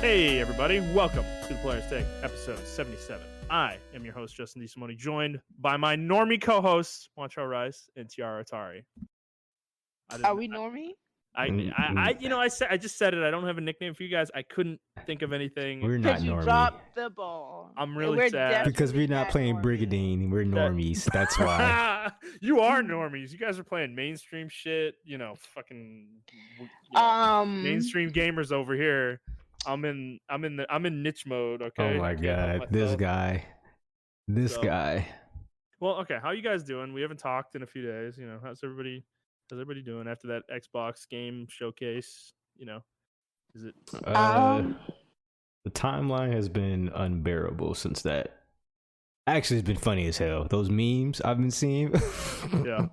Hey everybody, welcome to the Player's Take, episode 77. I am your host, Justin DeSimone, joined by my normie co-hosts, Montrell and Tiara. Are we normie? I just said it. I don't have a nickname for you guys. I couldn't think of anything. We're not You normie. dropped the ball. I'm really sad. Because we're not playing Brigadine. We're normies. That's why. You are normies. You guys are playing mainstream shit. Mainstream gamers over here. I'm in niche mode. Okay. Oh my god, this guy. Well, okay. How you guys doing? We haven't talked in a few days. How's everybody doing after that Xbox game showcase? Is it? The timeline has been unbearable since that. Actually, it's been funny as hell. Those memes I've been seeing. Yeah.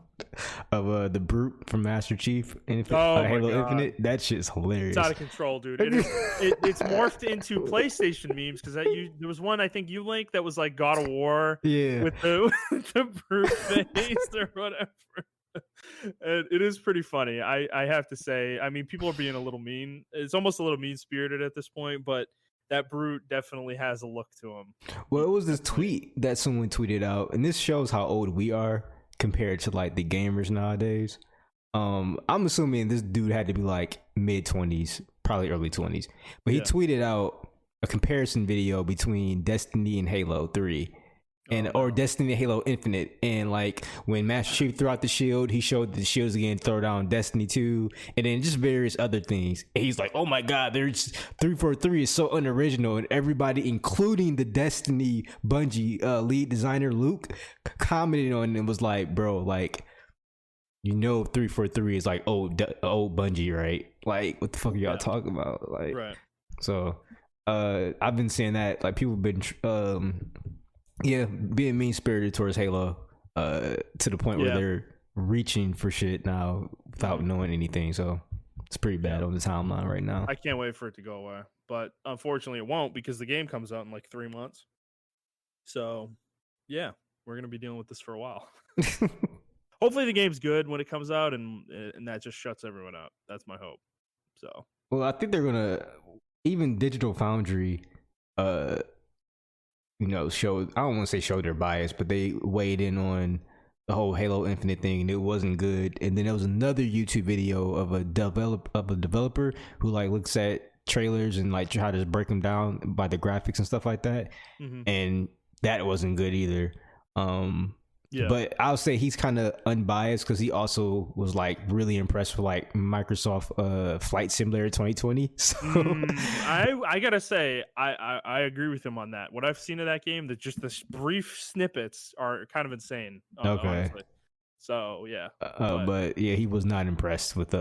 Of the brute from Master Chief and Halo Infinite. That shit's hilarious. It's out of control, dude. It's morphed into PlayStation memes because there was one I think you linked that was like God of War. Yeah. With the brute face or whatever. And it is pretty funny. I have to say. I mean, people are being a little mean. It's almost a little mean spirited at this point, but that brute definitely has a look to him. Well, it was this tweet that someone tweeted out, and this shows how old we are compared to like the gamers nowadays. I'm assuming this dude had to be like mid-20s, probably early 20s. But he tweeted out a comparison video between Destiny and Halo 3. Or Destiny Halo Infinite, and like when Master Chief threw out the shield, he showed the shields again throw down Destiny 2, and then just various other things. And he's like, "Oh my god, there's 343 is so unoriginal," and everybody, including the Destiny Bungie lead designer Luke, commented on it and was like, "Bro, like, 343 is like old Bungie, right? Like, what the fuck are y'all talking about?" Like, right. So, I've been saying that like people have been being mean-spirited towards Halo to the point where they're reaching for shit now without knowing anything. So it's pretty bad on the timeline right now. I can't wait for it to go away. But unfortunately it won't, because the game comes out in like 3 months. So, yeah, we're going to be dealing with this for a while. Hopefully the game's good when it comes out, and that just shuts everyone up. That's my hope. So, well, I think they're going to, even Digital Foundry, show, I don't want to say show their bias, but they weighed in on the whole Halo Infinite thing, and it wasn't good. And then there was another YouTube video of a developer who like looks at trailers and like try to break them down by the graphics and stuff like that, and that wasn't good either. But I'll say he's kind of unbiased because he also was like really impressed with like Microsoft Flight Simulator 2020. So I gotta say I agree with him on that. What I've seen of that game, that just the brief snippets are kind of insane. Okay. Honestly. So yeah. But yeah, he was not impressed with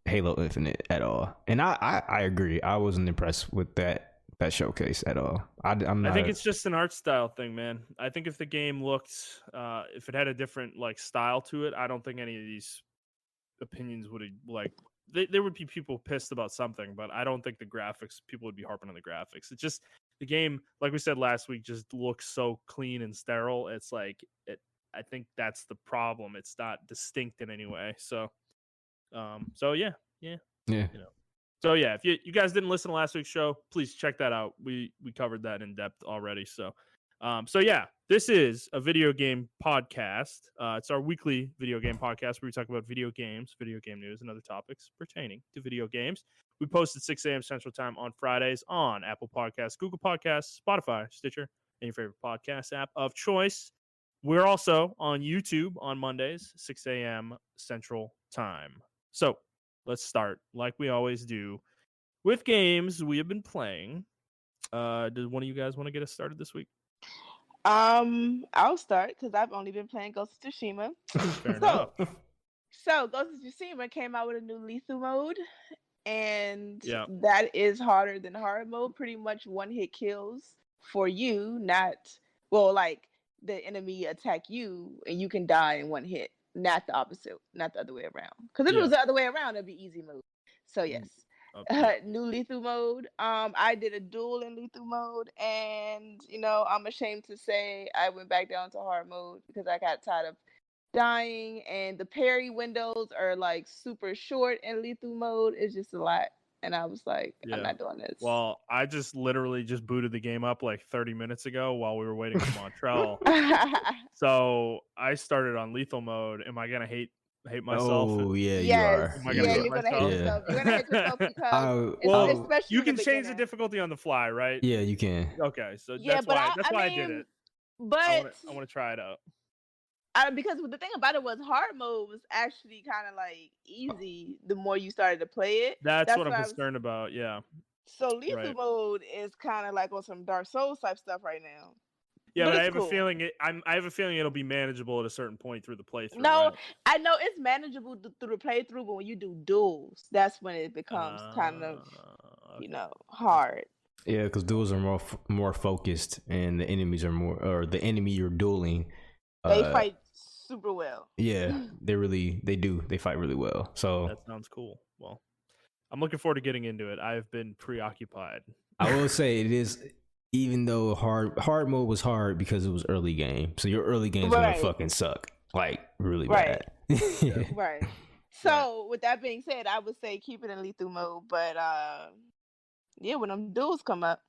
Halo Infinite at all, and I agree. I wasn't impressed with that showcase at all. I think it's just an art style thing, man. I think if the game looked, if it had a different like style to it, I don't think any of these opinions would like. There would be people pissed about something, but I don't think the graphics, people would be harping on the graphics. It's just the game, like we said last week, just looks so clean and sterile. It's like I think that's the problem. It's not distinct in any way. So, yeah. So yeah, if you guys didn't listen to last week's show, please check that out. We covered that in depth already. So yeah, this is a video game podcast. It's our weekly video game podcast where we talk about video games, video game news, and other topics pertaining to video games. We post at 6 a.m. Central Time on Fridays on Apple Podcasts, Google Podcasts, Spotify, Stitcher, and your favorite podcast app of choice. We're also on YouTube on Mondays, 6 a.m. Central Time. So let's start, like we always do, with games we have been playing. Does one of you guys want to get us started this week? I'll start because I've only been playing Ghost of Tsushima. Fair enough. So Ghost of Tsushima came out with a new lethal mode, and that is harder than hard mode. Pretty much one-hit kills for you, like the enemy attack you and you can die in one hit. Not the opposite, not the other way around. Because if it was the other way around, it'd be easy mode. So yes, new lethal mode. I did a duel in lethal mode, and I'm ashamed to say I went back down to hard mode because I got tired of dying, and the parry windows are like super short in lethal mode. It's just a lot. and I was like, I'm not doing this. Well, I just literally just booted the game up like 30 minutes ago while we were waiting for Montrell. So I started on lethal mode. Am I gonna hate myself? Oh yeah, yes. you are. Am I Yeah, gonna hate you're gonna myself? hate yourself. You're gonna hate yourself because well, especially you in can the change the beginning. difficulty on the fly, right? Yeah, you can. Okay, so Yeah, that's but why I mean, did it. But I want to try it out. Because the thing about it was hard mode was actually kind of like easy the more you started to play it. That's what I'm concerned about. Yeah. So lethal mode is kind of like on some Dark Souls type stuff right now. Yeah, but I have a feeling I have a feeling it'll be manageable at a certain point through the playthrough. No, right? I know it's manageable through the playthrough, but when you do duels, that's when it becomes kind of hard. Yeah, because duels are more focused, and the enemies are more, or the enemy you're dueling. They fight super well. Yeah, they fight really well. So that sounds cool. Well, I'm looking forward to getting into it. I've been preoccupied. I will say it is, even though hard mode was hard because it was early game. So your early game's gonna fucking suck, like really bad. Right. So with that being said, I would say keep it in lethal mode, but when them duels come up,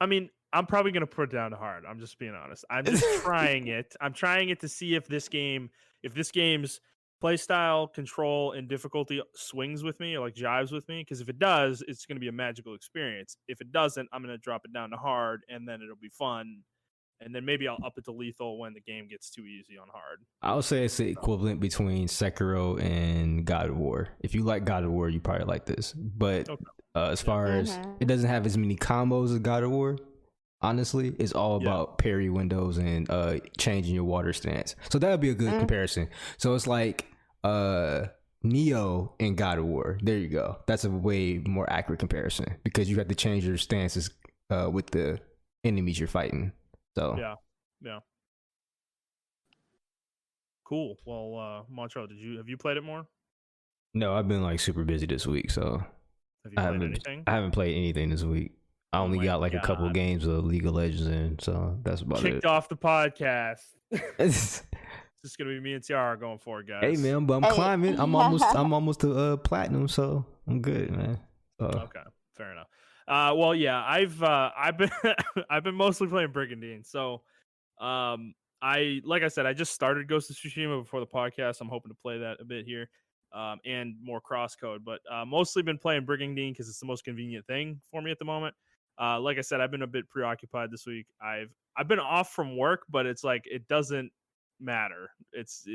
I mean, I'm probably gonna put it down to hard. I'm just being honest. I'm just trying it. I'm trying it to see if this game's play style, control, and difficulty swings with me or like jives with me. Because if it does, it's gonna be a magical experience. If it doesn't, I'm gonna drop it down to hard, and then it'll be fun. And then maybe I'll up it to lethal when the game gets too easy on hard. I would say it's the equivalent between Sekiro and God of War. If you like God of War, you probably like this. But as far as it doesn't have as many combos as God of War, honestly, it's all about parry windows and changing your water stance. So that would be a good comparison. So it's like Neo and God of War. There you go. That's a way more accurate comparison because you have to change your stances with the enemies you're fighting. So yeah. Cool. Well, Montrell, have you played it more? No, I've been like super busy this week, so have you played anything? I haven't played anything this week. I only got like a couple games of League of Legends in, so that's about it. Kicked off the podcast. It's just gonna be me and Tiara going forward, guys. Hey man, but I'm climbing. I'm almost to platinum, so I'm good, man. Okay, fair enough. Well, yeah, I've been I've been mostly playing Brigandine. So, like I said, I just started Ghost of Tsushima before the podcast. I'm hoping to play that a bit here, and more crosscode. But mostly been playing Brigandine because it's the most convenient thing for me at the moment. Like I said, I've been a bit preoccupied this week. I've been off from work, but it's like it doesn't matter. It's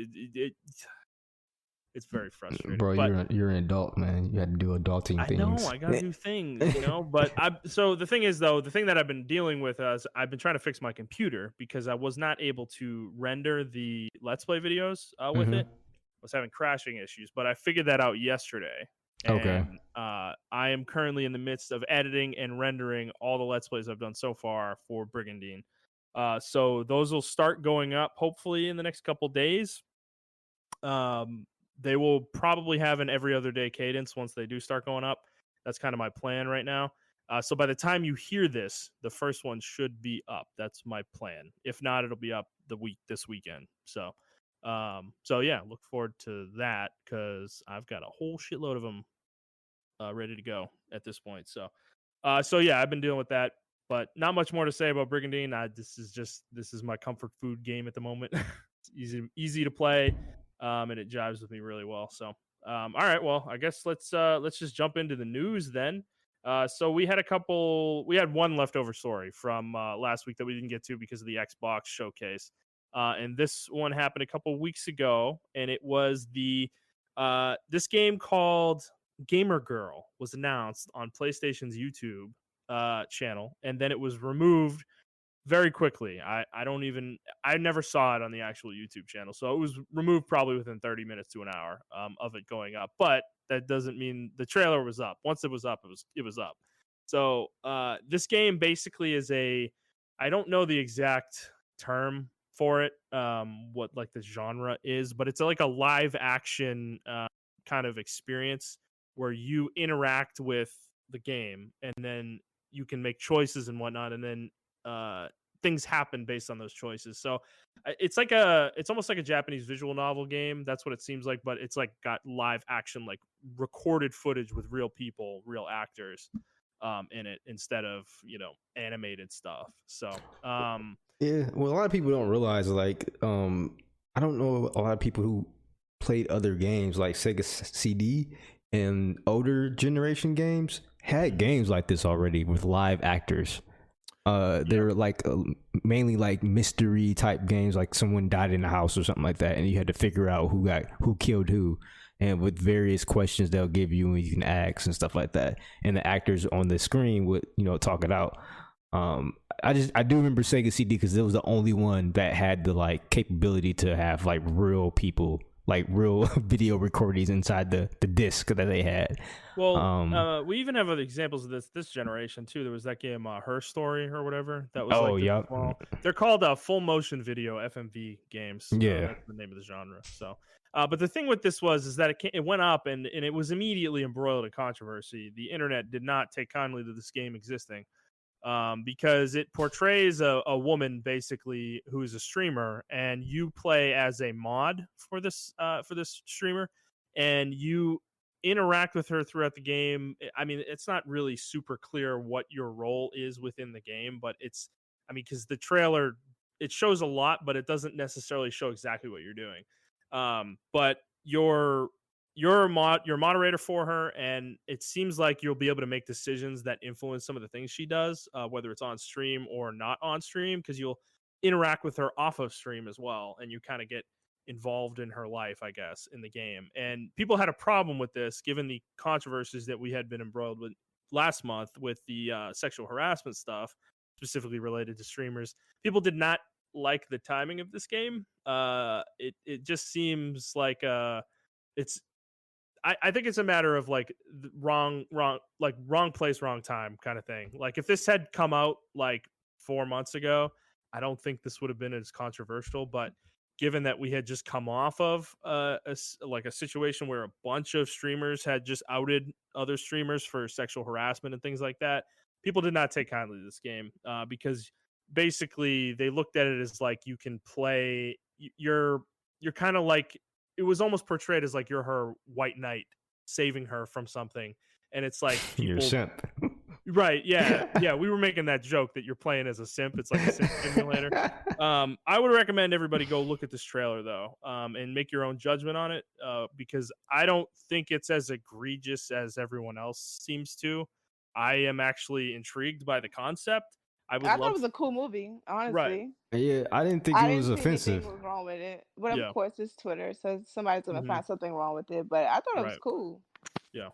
very frustrating. Bro, but you're an adult, man. You had to do adulting things. I know, I gotta do things, But so the thing is, though, the thing that I've been dealing with is I've been trying to fix my computer because I was not able to render the Let's Play videos with it. I was having crashing issues, but I figured that out yesterday. And, I am currently in the midst of editing and rendering all the Let's Plays I've done so far for Brigandine. So those will start going up hopefully in the next couple days. They will probably have an every other day cadence once they do start going up. That's kind of my plan right now. So by the time you hear this, the first one should be up. That's my plan. If not, it'll be up this weekend. So yeah, look forward to that because I've got a whole shitload of them ready to go at this point. So yeah, I've been dealing with that, but not much more to say about Brigandine. This is my comfort food game at the moment. It's easy to play. And it jives with me really well. So, all right. Well, I guess let's just jump into the news then. So we had one leftover story from last week that we didn't get to because of the Xbox showcase. And this one happened a couple weeks ago, and it was this game called Gamer Girl was announced on PlayStation's YouTube channel, and then it was removed very quickly. I never saw it on the actual YouTube channel, so it was removed probably within 30 minutes to an hour of it going up. But that doesn't mean the trailer was up. Once it was up, it was up. So this game basically is I don't know the exact term for it, what like the genre is, but it's like a live action kind of experience where you interact with the game and then you can make choices and whatnot, and then things happen based on those choices. So it's almost like a Japanese visual novel game. That's what it seems like, but it's like got live action, like recorded footage with real people, real actors in it instead of, animated stuff. So yeah, well, a lot of people don't realize, like, I don't know a lot of people who played other games like Sega CD and older generation games had games like this already with live actors. They're like mainly like mystery type games, like someone died in the house or something like that, and you had to figure out who killed who, and with various questions they'll give you and you can ask and stuff like that, and the actors on the screen would talk it out. I do remember Sega CD because it was the only one that had the like capability to have like real people, like real video recordings inside the disc that they had. Well, we even have other examples of this generation too. There was that game, Her Story or whatever. That was they're called full motion video (FMV) games. Yeah, that's the name of the genre. So, but the thing with this is that it went up and it was immediately embroiled in controversy. The internet did not take kindly to this game existing. Because it portrays a woman basically who's a streamer, and you play as a mod for this streamer, and you interact with her throughout the game. I mean, it's not really super clear what your role is within the game, but because the trailer, it shows a lot, but it doesn't necessarily show exactly what you're doing. But you're a moderator for her, and it seems like you'll be able to make decisions that influence some of the things she does, whether it's on stream or not on stream, because you'll interact with her off of stream as well, and you kind of get involved in her life, I guess, in the game. And people had a problem with this given the controversies that we had been embroiled with last month with the sexual harassment stuff, specifically related to streamers. People did not like the timing of this game. It just seems like it's I think it's a matter of like wrong place, wrong time kind of thing. Like if this had come out like 4 months ago, I don't think this would have been as controversial. But given that we had just come off of a situation where a bunch of streamers had just outed other streamers for sexual harassment and things like that, people did not take kindly to this game because basically they looked at it as like you can play. You're kind of like, it was almost portrayed as like you're her white knight saving her from something, and it's like you're a simp. Right? Yeah. We were making that joke that you're playing as a simp. It's like a simp simulator. I would recommend everybody go look at this trailer though, and make your own judgment on it, because I don't think it's as egregious as everyone else seems to. I am actually intrigued by the concept. I thought it was a cool movie, honestly. Right. Yeah, I didn't think it was offensive. Anything was wrong with it, but of course it's Twitter, so somebody's gonna find something wrong with it. But I thought it was cool. Yeah.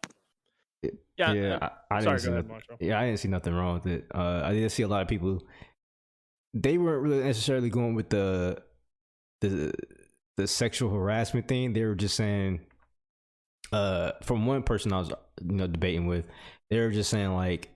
I didn't see nothing wrong with it. I did see a lot of people. They weren't really necessarily going with the sexual harassment thing. They were just saying, from one person I was debating with, they were just saying like,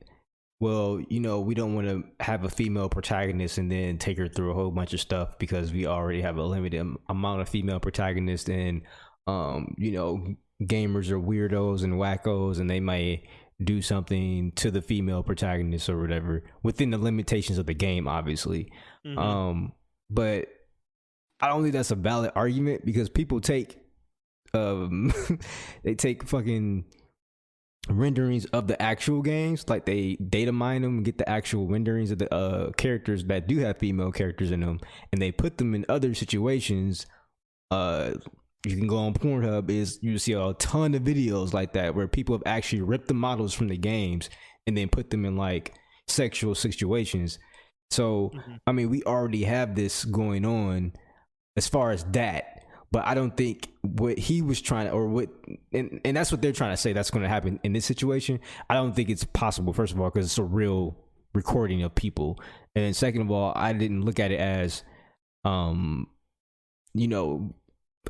well, we don't want to have a female protagonist and then take her through a whole bunch of stuff because we already have a limited amount of female protagonists, and gamers are weirdos and wackos, and they might do something to the female protagonist or whatever within the limitations of the game, obviously. But I don't think that's a valid argument because people take they take fucking renderings of the actual games, like they data mine them and get the actual renderings of the characters that do have female characters in them, and they put them in other situations. You can go on Pornhub, you see a ton of videos like that where people have actually ripped the models from the games and then put them in like sexual situations. So I mean, we already have this going on as far as that. But I don't think what he was trying to, or what, and that's what they're trying to say that's going to happen in this situation. I don't think it's possible, first of all, because it's a real recording of people. And then second of all, I didn't look at it as,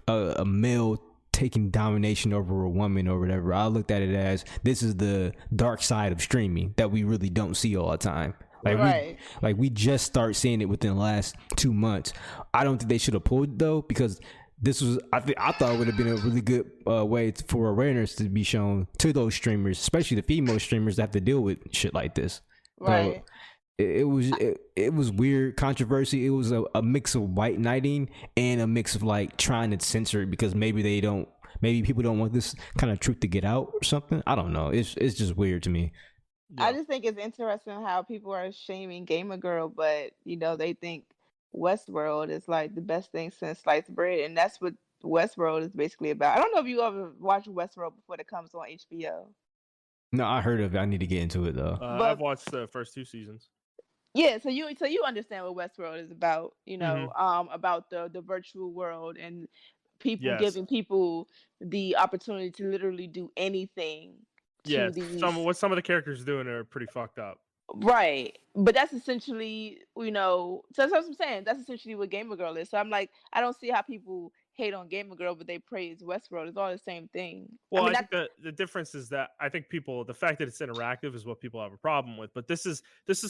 a male taking domination over a woman or whatever. I looked at it as, this is the dark side of streaming that we really don't see all the time. Like we just start seeing it within the last 2 months. I don't think they should have pulled it though, because this was, I thought it would have been a really good way for awareness to be shown to those streamers, especially the female streamers that have to deal with shit like this. Right. it was weird controversy. It was a mix of white knighting and a mix of like trying to censor it because maybe people don't want this kind of truth to get out or something. I don't know. It's just weird to me. Yeah. I just think it's interesting how people are shaming Gamer Girl, but they think Westworld is like the best thing since sliced bread, and that's what Westworld is basically about. I don't know if you ever watched Westworld before it comes on HBO. No, I heard of it. I need to get into it though. I've watched the first 2 seasons. Yeah, so you understand what Westworld is about, about the virtual world and people giving people the opportunity to literally do anything. Yeah, what some of the characters doing are pretty fucked up. Right, but that's essentially, so that's what I'm saying. That's essentially what Gamer Girl is. So I'm like, I don't see how people hate on Gamer Girl, but they praise Westworld. It's all the same thing. Well, I think the difference is that I think the fact that it's interactive is what people have a problem with. But this is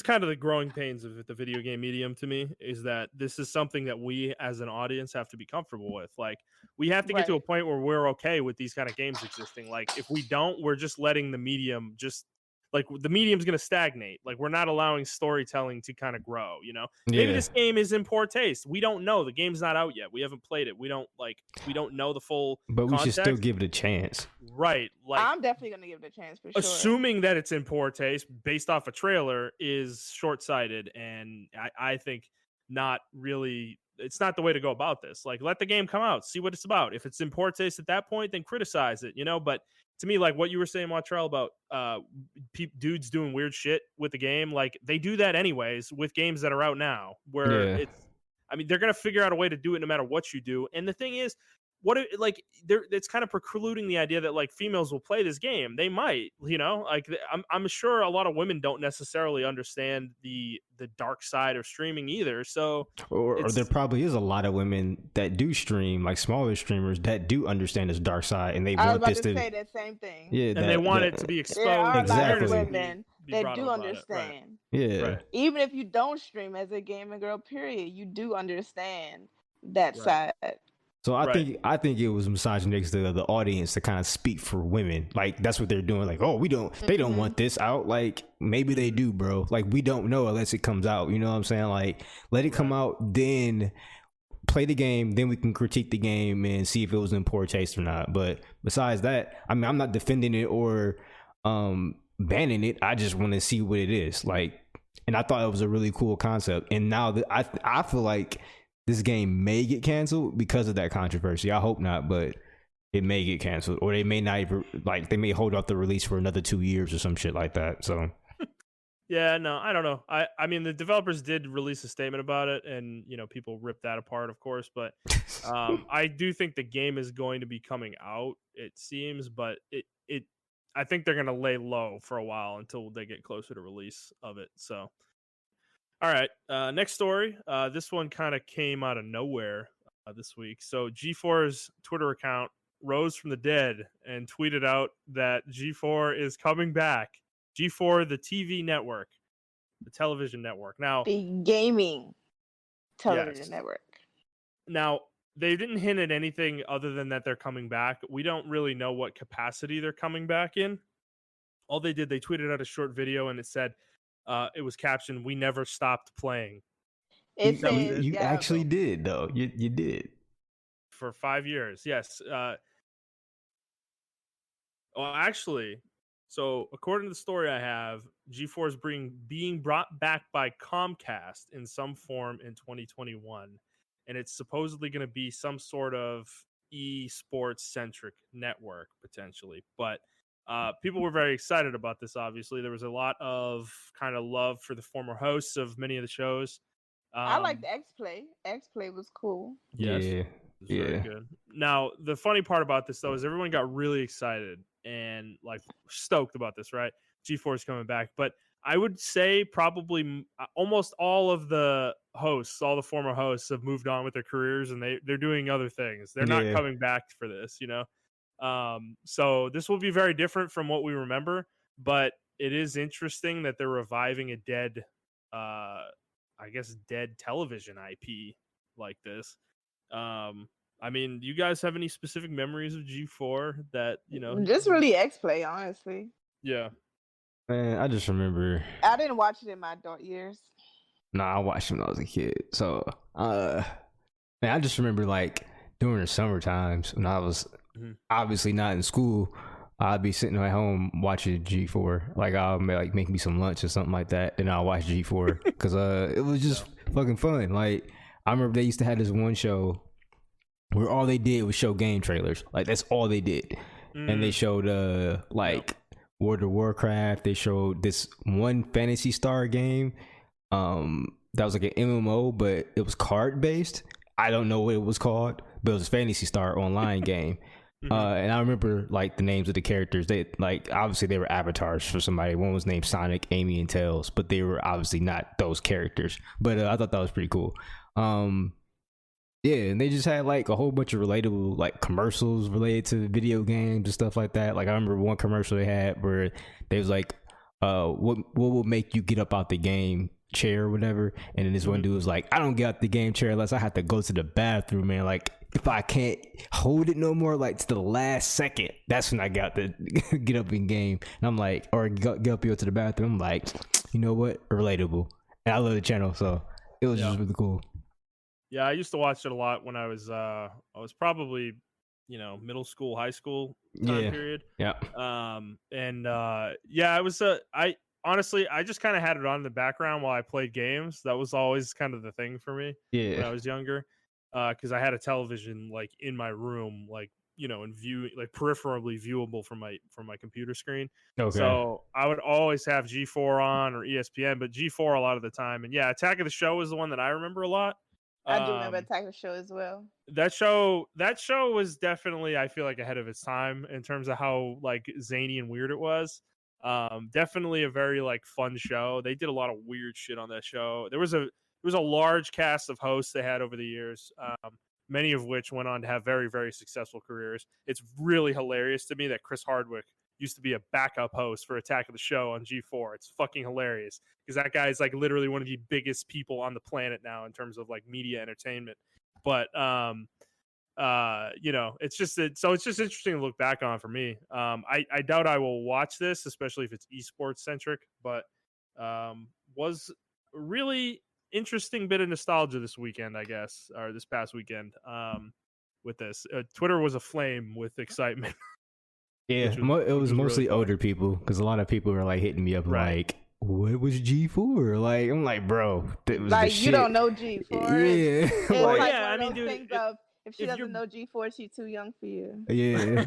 kind of the growing pains of the video game medium to me, is that this is something that we as an audience have to be comfortable with. Like, we have to get to a point where we're okay with these kind of games existing. Like, if we don't, we're just letting the medium like the medium's going to stagnate. Like, we're not allowing storytelling to kind of grow, Maybe this game is in poor taste. We don't know. The game's not out yet. We haven't played it. We don't know the full But we context. should still give it a chance. Right. Like, I'm definitely going to give it a chance for sure. Assuming that it's in poor taste based off a trailer is short-sighted, and I think not really. It's not the way to go about this. Like, let the game come out, see what it's about. If it's in poor taste at that point, then criticize it, But to me, like what you were saying, Montrell, about dudes doing weird shit with the game, like they do that anyways with games that are out now, where they're gonna figure out a way to do it no matter what you do. And the thing is, it's kind of precluding the idea that like females will play this game. They might, like I'm sure a lot of women don't necessarily understand the dark side of streaming either. So or there probably is a lot of women that do stream, like smaller streamers that do understand this dark side, and they want this to say that same thing. Yeah, and they want it to be exposed. Exactly. Women that do understand. Yeah, even if you don't stream as a gamer girl, period, you do understand that side. So I think it was misogynistic to the audience to kind of speak for women. Like, that's what they're doing. Like, oh, they don't want this out. Like, maybe they do, bro. Like, we don't know unless it comes out. You know what I'm saying? Like, let it come out, then play the game, then we can critique the game and see if it was in poor taste or not. But besides that, I mean, I'm not defending it or banning it. I just want to see what it is. Like, and I thought it was a really cool concept. And now that I feel like this game may get canceled because of that controversy. I hope not, but it may get canceled, or they may not even, they may hold off the release for another 2 years or some shit like that. So yeah, no, I don't know. I mean, the developers did release a statement about it, and people ripped that apart, of course. But I do think the game is going to be coming out, it seems, but I think they're going to lay low for a while until they get closer to release of it. So. All right, next story. This one kind of came out of nowhere this week. So G4's Twitter account rose from the dead and tweeted out that G4 is coming back. G4, the TV network, the television network. Now, the gaming television network. Now, they didn't hint at anything other than that they're coming back. We don't really know what capacity they're coming back in. All they tweeted out a short video, and it said, it was captioned, "We never stopped playing." You actually did, though. You did. For 5 years, yes. Actually, so according to the story I have, G4 is being brought back by Comcast in some form in 2021. And it's supposedly going to be some sort of esports-centric network, potentially. But people were very excited about this, obviously. There was a lot of kind of love for the former hosts of many of the shows. I liked X-Play. X-Play was cool. Yes. Yeah. Very good. Now, the funny part about this, though, is everyone got really excited and stoked about this, right? G4 is coming back. But I would say probably almost all of the hosts, all the former hosts, have moved on with their careers, and they're doing other things. They're not coming back for this, So this will be very different from what we remember, but it is interesting that they're reviving a dead television IP like this. I mean, do you guys have any specific memories of G4 that, Just really X-Play, honestly. Yeah. Man, I just remember. I didn't watch it in my adult years. Nah, I watched it when I was a kid. So, man, I just remember like during the summer times when I was obviously not in school. I'd be sitting at home watching G4. Like I'll make me some lunch or something like that, and I'll watch G4 because it was just fucking fun. Like I remember they used to have this one show where all they did was show game trailers. Like that's all they did, and they showed like World of Warcraft. They showed this one Phantasy Star game. That was like an MMO, but it was card based. I don't know what it was called, but it was a Phantasy Star online game. And I remember like the names of the characters. They like obviously they were avatars for somebody. One was named Sonic, Amy, and Tails, but they were obviously not those characters. But I thought that was pretty cool. Yeah, and they just had like a whole bunch of relatable like commercials related to video games and stuff like that. Like I remember one commercial they had where they was like, what will make you get up out the game chair or whatever, and then this one dude was like, I don't get out the game chair unless I have to go to the bathroom, man. Like if I can't hold it no more, like to the last second, that's when I got to get up in game. And I'm like, or get up here to the bathroom. I'm like, you know what, relatable. And I love the channel, so it was just really cool. Yeah, I used to watch it a lot when I was probably middle school, high school time period. Yeah. I was honestly, I just kind of had it on in the background while I played games. That was always kind of the thing for me when I was younger, because I had a television like in my room, like and peripherally viewable from my computer screen. Okay. So I would always have G4 on or ESPN, but G4 a lot of the time. And yeah, Attack of the Show is the one that I remember a lot. I do remember Attack of the Show as well. That show was definitely, I feel like, ahead of its time in terms of how like zany and weird it was. Definitely a very like fun show. They did a lot of weird shit on that show. There was a large cast of hosts they had over the years, many of which went on to have very, very successful careers. It's really hilarious to me that Chris Hardwick used to be a backup host for Attack of the Show on G4. It's fucking hilarious because that guy is like literally one of the biggest people on the planet now in terms of like media entertainment. But it's just interesting to look back on for me. I doubt I will watch this, especially if it's esports centric, but was a really interesting bit of nostalgia this weekend, I guess, or this past weekend. With this, Twitter was aflame with excitement. Yeah, it was mostly really older people because a lot of people were like hitting me up like, what was G4? Like, I'm like, bro, that was like the you shit. Don't know G4. Yeah. It's like I mean, dude, if she doesn't know G4, she's too young for you. Yeah.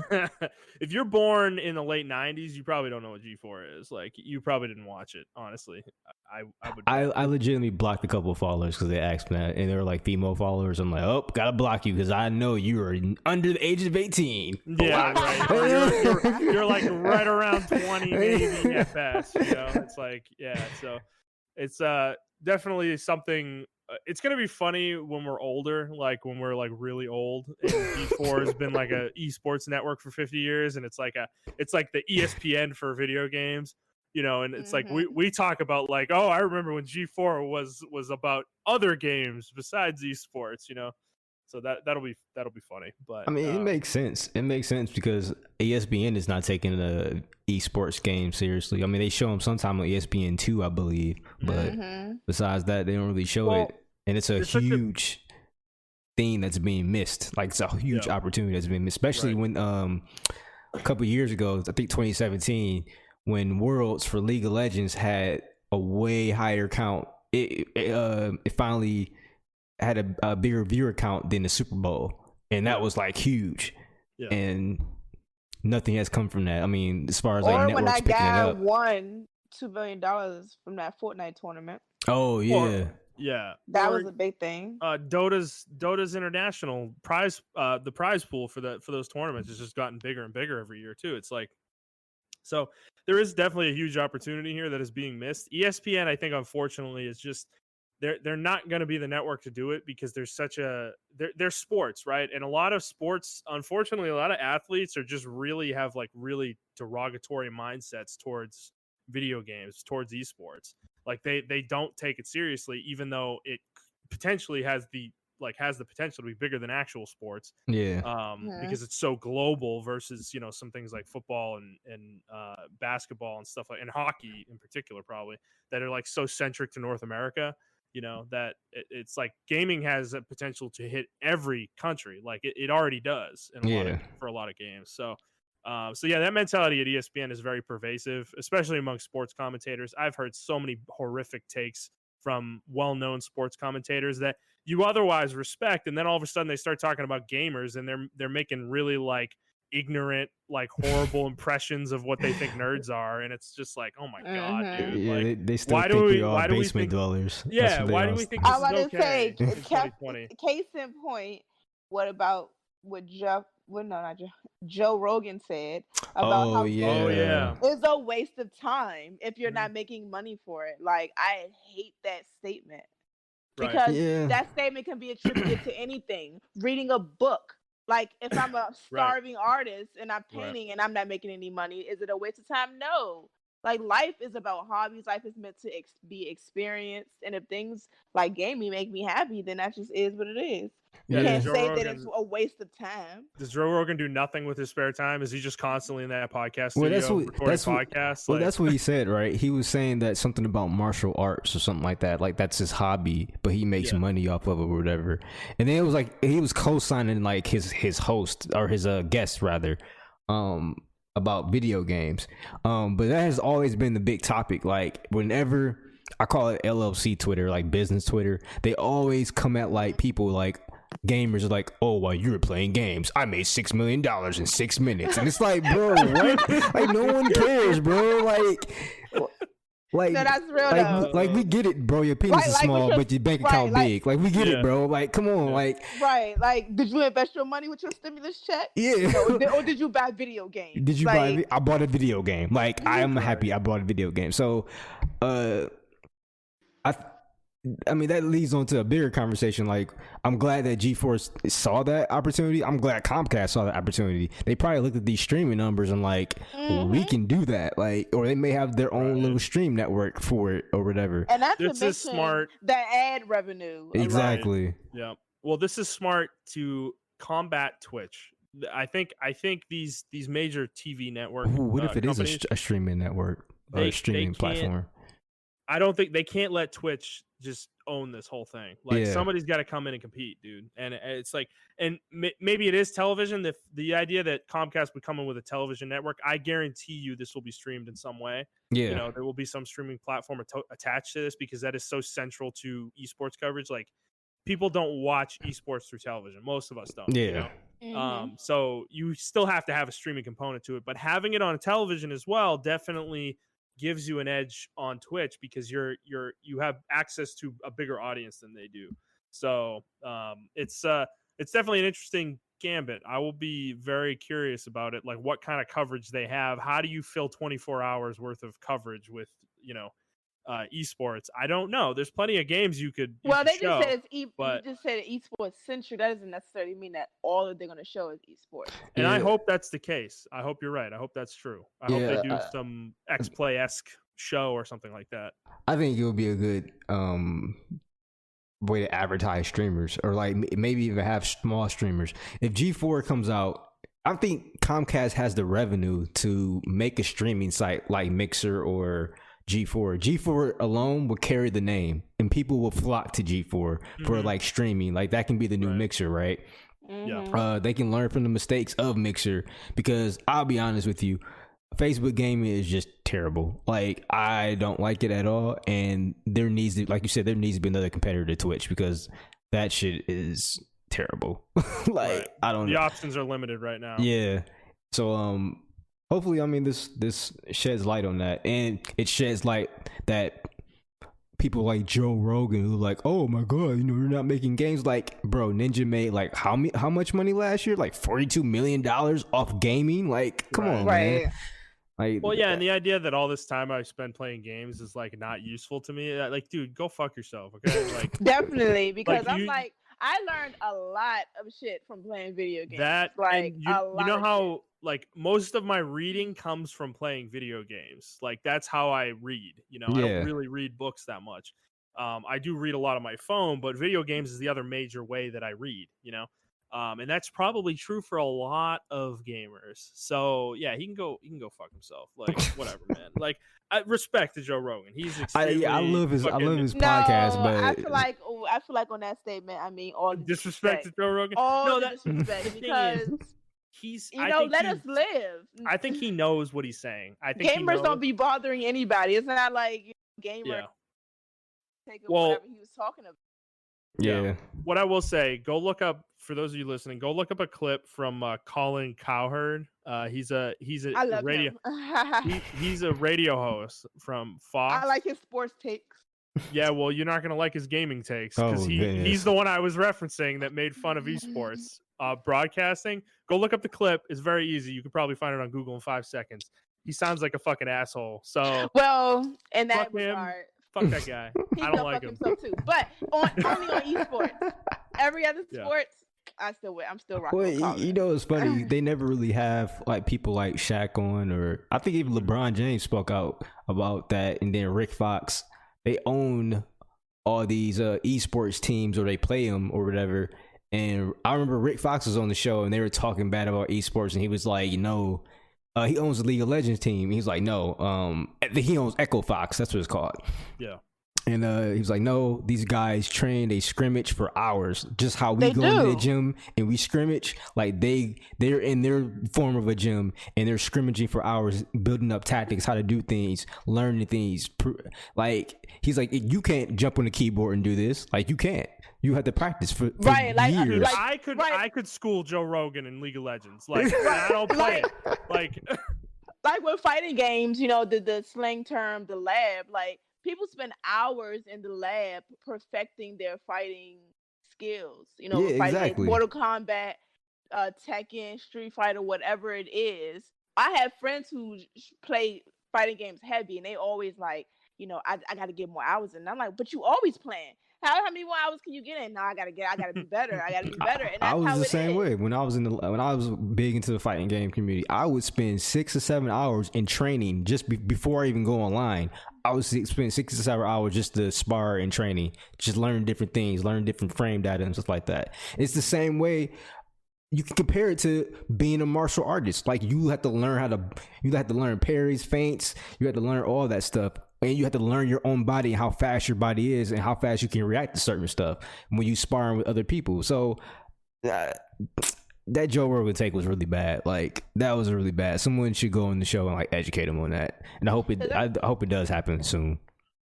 If you're born in the late 90s, you probably don't know what G4 is. Like, you probably didn't watch it, honestly. I legitimately blocked a couple of followers because they asked me that, and they were like female followers. I'm like, oh, gotta block you because I know you are under the age of 18. Yeah, right. You're like right around 20, maybe at best. It's like, yeah. So it's definitely something. It's gonna be funny when we're older, like when we're like really old. And G4 has been like a esports network for 50 years, and it's like the ESPN for video games. And it's like we talk about like, oh, I remember when G4 was about other games besides esports, So that'll be funny. But I mean, it makes sense. It makes sense because ESPN is not taking the esports game seriously. I mean, they show them sometime on ESPN 2, I believe, but besides that, they don't really show it. And it's a huge thing that's being missed. Like it's a huge opportunity that's been missed, especially when a couple years ago, I think 2017. When Worlds for League of Legends had a way higher count, it finally had a bigger viewer count than the Super Bowl, and that was like huge. Yeah. And nothing has come from that. I mean, as far as like networks picking it up. When that guy won $2 billion from that Fortnite tournament. Oh yeah. Yeah, that was a big thing. Dota's international prize, the prize pool for those tournaments has just gotten bigger and bigger every year too. It's like. So there is definitely a huge opportunity here that is being missed. ESPN, I think, unfortunately, is just they're not going to be the network to do it because there's they're sports, right? And a lot of sports, unfortunately, a lot of athletes are just really derogatory mindsets towards video games, towards esports. Like they don't take it seriously, even though it potentially has the like has the potential to be bigger than actual sports. Yeah. Because it's so global versus, you know, some things like football and basketball and stuff like, and hockey in particular, probably, that are like so centric to North America, you know, that it's like gaming has a potential to hit every country. Like it already does for a lot of games. So yeah, that mentality at ESPN is very pervasive, especially among sports commentators. I've heard so many horrific takes from well-known sports commentators that you otherwise respect, and then all of a sudden they start talking about gamers, and they're making really like ignorant, like horrible impressions of what they think nerds are, and it's just like, oh my god, dude! Yeah, like, they still think we are basement dwellers. Yeah, why do we think this is okay? I was about to say, case in point, what about what Joe Rogan said about how it's a waste of time if you're not making money for it. Like, I hate that statement because that statement can be attributed to anything. Reading a book. Like, if I'm a starving artist and I'm painting and I'm not making any money, is it a waste of time? No. Like, life is about hobbies. Life is meant to be experienced. And if things like gaming make me happy, then that just is what it is. You can't say that it's a waste of time. Does Joe Rogan do nothing with his spare time? Is he just constantly in that podcast studio recording podcasts? Well, that's what he said, right? He was saying that something about martial arts or something like that. Like, that's his hobby, but he makes money off of it or whatever. And then it was like he was co-signing like his host or his guest rather, about video games. But that has always been the big topic. Like, whenever I call it LLC Twitter, like business Twitter, they always come at like people like gamers are like, oh, while you were playing games, I made $6 million in 6 minutes. And it's like, bro, what? Like, no one cares, bro. Like, no, that's real, like we get it, bro. Your penis is small, but your bank account big. Like, we get it, bro. Like, come on, like, like, did you invest your money with your stimulus check? Yeah. Or did you buy video games? Did you buy? I bought a video game. Like, I am happy I bought a video game. So, I mean, that leads on to a bigger conversation. Like, I'm glad that G4 saw that opportunity. I'm glad Comcast saw that opportunity. They probably looked at these streaming numbers and like, we can do that. Like, or they may have their own little stream network for it or whatever. And that's this is smart. The ad revenue. Exactly. Right. Yeah. Well, this is smart to combat Twitch. I think these major TV network. What if it is a streaming network or a streaming platform? I don't think they can't let Twitch just own this whole thing. Like, somebody's got to come in and compete, dude. And it's like, and maybe it is television. The idea that Comcast would come in with a television network, I guarantee you this will be streamed in some way. Yeah. You know, there will be some streaming platform attached to this because that is so central to esports coverage. Like, people don't watch esports through television. Most of us don't. Yeah. You know? So you still have to have a streaming component to it, but having it on television as well definitely gives you an edge on Twitch because you have access to a bigger audience than they do. So it's definitely an interesting gambit. I will be very curious about it. Like, what kind of coverage they have. How do you fill 24 hours worth of coverage with, you know, esports? I don't know. There's plenty of games you could. Well, they just said you just said esports centric. That doesn't necessarily mean that all that they're going to show is esports. And I hope that's the case. I hope you're right. I hope that's true. I hope they do some X-Play-esque show or something like that. I think it would be a good way to advertise streamers, or like maybe even have small streamers. If G4 comes out, I think Comcast has the revenue to make a streaming site like Mixer or G4. G4 alone will carry the name, and people will flock to G4 for like streaming. Like, that can be the new Mixer, right? Yeah. They can learn from the mistakes of Mixer, because I'll be honest with you, Facebook gaming is just terrible. Like, I don't like it at all, and there needs to, like you said, there needs to be another competitor to Twitch, because that shit is terrible. Like, I don't know. The options are limited right now. Yeah. So hopefully, I mean, this sheds light on that, and it sheds light that people like Joe Rogan who are like, oh my god, you know, you're not making games. Like, bro, Ninja made like how much money last year? Like $42 million off gaming. Like, come on, man. Like, well, yeah, and the idea that all this time I spend playing games is like not useful to me. Like, dude, go fuck yourself, okay? Like, definitely, because I learned a lot of shit from playing video games. That, like, you know how like most of my reading comes from playing video games. Like, that's how I read. You know, I don't really read books that much. I do read a lot on my phone, but video games is the other major way that I read, and that's probably true for a lot of gamers. So yeah, he can go fuck himself. Like whatever, man. Like I respect to Joe Rogan. He's extremely I love his no, podcast, but I feel like on that statement, I mean all the disrespect to Joe Rogan. All the disrespect because he's let us live. I think he knows what he's saying. I think gamers don't be bothering anybody. It's not like gamer take whatever he was talking about. Yeah. What I will say, go look up, for those of you listening, go look up a clip from Colin Cowherd. He's a radio he's a radio host from Fox. I like his sports takes. Yeah, well, you're not gonna like his gaming takes because he's the one I was referencing that made fun of esports broadcasting. Go look up the clip. It's very easy. You could probably find it on Google in 5 seconds. He sounds like a fucking asshole. So in that regard, fuck that guy. I don't like him. Too. But only on esports. Every other sports, I'm still rocking. Well, it's funny. They never really have like people like Shaq on, or I think even LeBron James spoke out about that, and then Rick Fox. They own all these esports teams, or they play them or whatever. And I remember Rick Fox was on the show, and they were talking bad about esports, and he was like, he owns the League of Legends team. He's like, no, he owns Echo Fox. That's what it's called. Yeah. And he was like, no, these guys train, they scrimmage for hours, just how we go into the gym and we scrimmage. Like they're in their form of a gym and they're scrimmaging for hours, building up tactics, how to do things, learning things. Like he's like, you can't jump on the keyboard and do this. Like you can't. You have to practice for years. I could school Joe Rogan in League of Legends. Like I don't play it. Like with fighting games, the slang term, the lab, like. People spend hours in the lab perfecting their fighting skills. Fighting exactly. Mortal Kombat, Tekken, Street Fighter, whatever it is. I have friends who play fighting games heavy, and they always like, I got to get more hours in. And I'm like, but you always playing. How many more hours can you get in? No, I gotta be better. I gotta be better. And that's I was the same way when I was big into the fighting game community. I would spend 6 or 7 hours in training just before I even go online. I would spend 6 or 7 hours just to spar and training, just learn different things, learn different frame data and stuff like that. It's the same way. You can compare it to being a martial artist. Like you have to learn parries, feints. You have to learn all that stuff. And you have to learn your own body, how fast your body is and how fast you can react to certain stuff when you sparring with other people. So that Joe Rogan take was really bad. Like that was really bad. Someone should go on the show and like educate him on that. And I hope it does happen soon.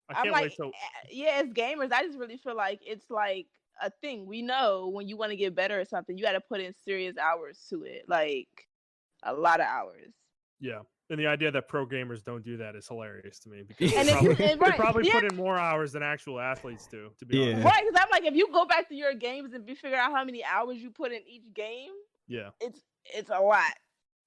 I'm like, as gamers, I just really feel like it's like a thing. We know when you want to get better at something, you got to put in serious hours to it, like a lot of hours. Yeah. And the idea that pro gamers don't do that is hilarious to me because they probably put in more hours than actual athletes do, to be honest. Right, because I'm like, if you go back to your games and figure out how many hours you put in each game, it's a lot.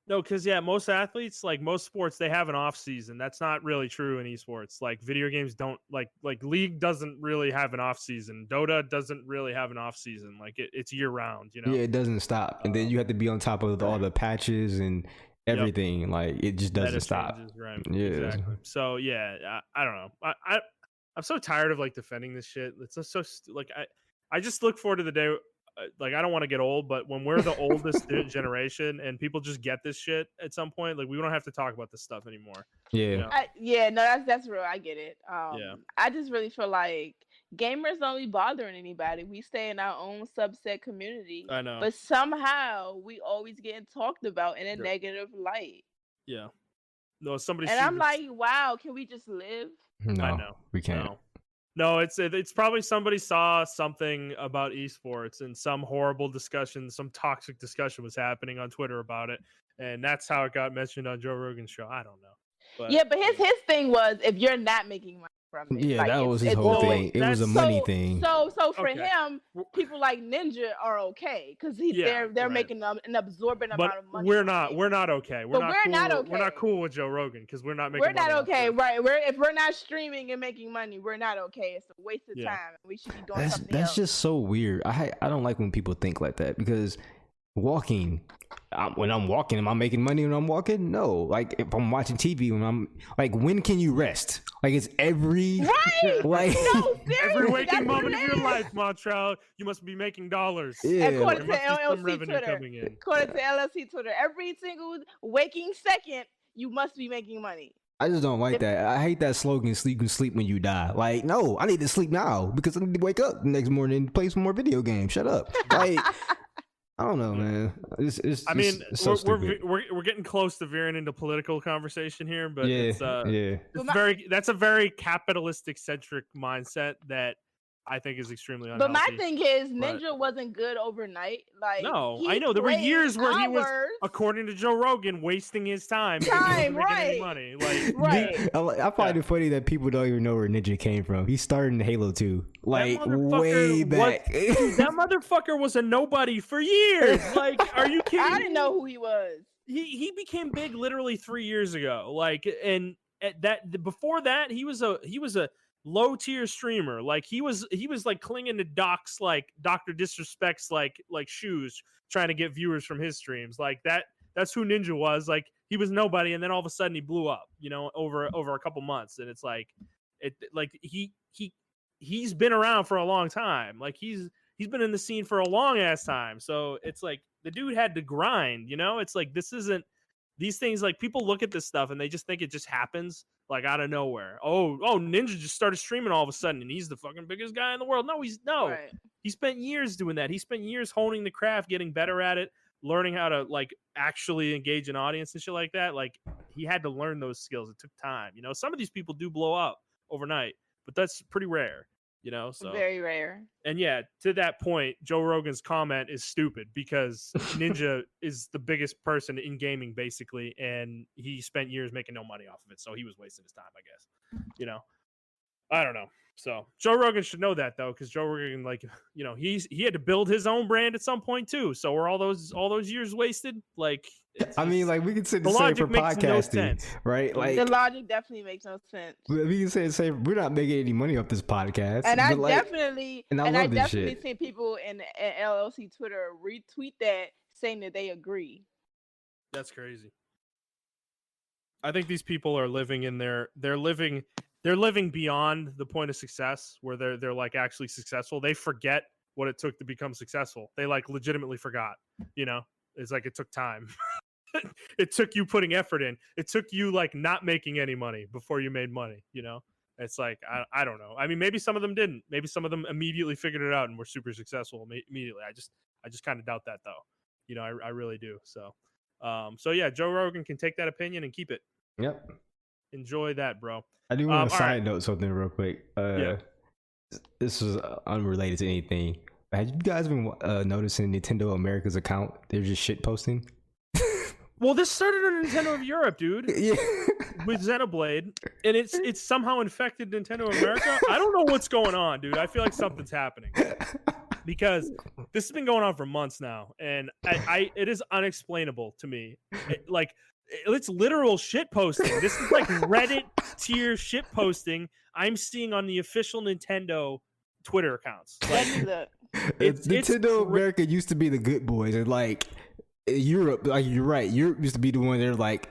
No, because most athletes, like most sports, they have an off season. That's not really true in esports. Like video games don't like League doesn't really have an off season. Dota doesn't really have an off season. Like it's year round. Yeah, it doesn't stop, and then you have to be on top of all the patches and everything. Like it just doesn't stop. Changes, right. Yeah, exactly. So I don't know. I'm so tired of like defending this shit. It's just so like I just look forward to the day. Like I don't want to get old, but when we're the oldest generation and people just get this shit at some point, like we don't have to talk about this stuff anymore. That's real. I get it. I just really feel like gamers don't be bothering anybody. We stay in our own subset community. I know, but somehow we always getting talked about in a negative light. Yeah. No, somebody. And I'm like, wow, can we just live? No, I know we can't. No, it's probably somebody saw something about esports and some horrible discussion, some toxic discussion was happening on Twitter about it, and that's how it got mentioned on Joe Rogan's show. I don't know. But his thing was if you're not making money from it. Yeah, that was his whole thing. It was a money thing. So for him, people like Ninja are okay because they're making an absorbent amount of money. We're not okay. We're not cool. Okay. We're not cool with Joe Rogan because we're not making. We're not okay, right? If we're not streaming and making money, we're not okay. It's a waste of time. We should be doing something else. That's just so weird. I don't like when people think like that because walking. When I'm walking, am I making money when I'm walking? No. Like if I'm watching TV, when can you rest? Like it's every right. No, every waking moment of your life, Montrell, you must be making dollars. Yeah. According to some LLC revenue Twitter, coming in. according to LLC Twitter, every single waking second, you must be making money. I just don't like that. I hate that slogan, "You can sleep when you die." Like, no, I need to sleep now because I need to wake up the next morning and play some more video games. Shut up. Like, I don't know, man. It's so we're getting close to veering into political conversation here, but yeah, that's a very capitalistic centric mindset that I think is extremely unhealthy. But my thing is, Ninja wasn't good overnight. Like, no, I know there were years where he was, according to Joe Rogan, wasting his time because he wasn't making any money. Like, right. I find it funny that people don't even know where Ninja came from. He started in Halo 2, like way back. That motherfucker was a nobody for years. Like, are you kidding? I didn't know who he was. He became big literally 3 years ago. Like, and at that before that, he was a low tier streamer. Like he was like clinging to Doc's like Dr. Disrespect's like shoes, trying to get viewers from his streams. Like that's who Ninja was. Like he was nobody, and then all of a sudden he blew up, you know, over a couple months. And it's like he's been around for a long time. Like he's been in the scene for a long ass time. So it's like the dude had to grind, you know. It's like this isn't these things, like people look at this stuff and they just think it just happens like out of nowhere. Oh, Ninja just started streaming all of a sudden and he's the fucking biggest guy in the world. No, Right. He spent years doing that. He spent years honing the craft, getting better at it, learning how to like actually engage an audience and shit like that. Like he had to learn those skills. It took time. You know, some of these people do blow up overnight, but that's pretty rare. You know, so very rare. And yeah, to that point, Joe Rogan's comment is stupid because Ninja is the biggest person in gaming basically, and he spent years making no money off of it, so he was wasting his time, I guess. You know, I don't know. So Joe Rogan should know that though, because Joe Rogan, like, you know, he had to build his own brand at some point too. So were all those years wasted? Like, I mean, like we can say the same for podcasting, right? Like the logic definitely makes no sense. We can say the same. We're not making any money off this podcast, and I definitely shit. seen people in LLC Twitter retweet that saying that they agree. That's crazy. I think these people are living in they're living beyond the point of success where they're like actually successful. They forget what it took to become successful. They like legitimately forgot, you know. It's like it took time. It took you putting effort in. It took you like not making any money before you made money, you know? It's like, I don't know. I mean, maybe some of them didn't. Maybe some of them immediately figured it out and were super successful immediately. I just kind of doubt that though. You know, I really do. So yeah, Joe Rogan can take that opinion and keep it. Yep. Enjoy that, bro. I do want to side note something real quick. Yeah. This was unrelated to anything. Have you guys been noticing Nintendo America's account? They're just shit posting. Well, this started on Nintendo of Europe, dude. Yeah. With Xenoblade, and it's somehow infected Nintendo America. I don't know what's going on, dude. I feel like something's happening because this has been going on for months now, and it is unexplainable to me. It's literal shit posting. This is like Reddit tier shit posting I'm seeing on the official Nintendo Twitter accounts. Like, Nintendo America used to be the good boys, and like Europe, like you're right, Europe used to be the one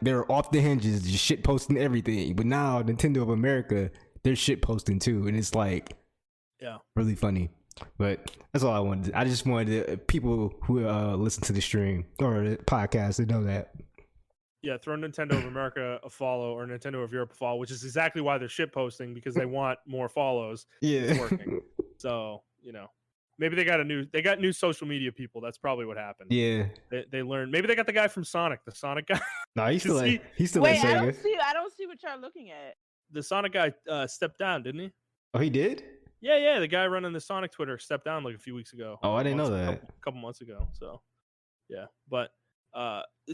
they're off the hinges, just shit posting everything. But now Nintendo of America, they're shit posting too, and it's like, yeah, really funny. But that's all I wanted. I just wanted people who listen to the stream or the podcast to know that. Yeah, throw Nintendo of America a follow or Nintendo of Europe a follow, which is exactly why they're shit posting, because they want more follows. Yeah, it's working. So, you know, maybe they got new social media people. That's probably what happened. Yeah, they learned. Maybe they got the guy from Sonic, the Sonic guy. No, he's still Wait, I don't see what y'all looking at. The Sonic guy stepped down, didn't he? Oh, he did? Yeah. The guy running the Sonic Twitter stepped down like a few weeks ago. Oh, I didn't know that. A couple months ago. So, yeah, but.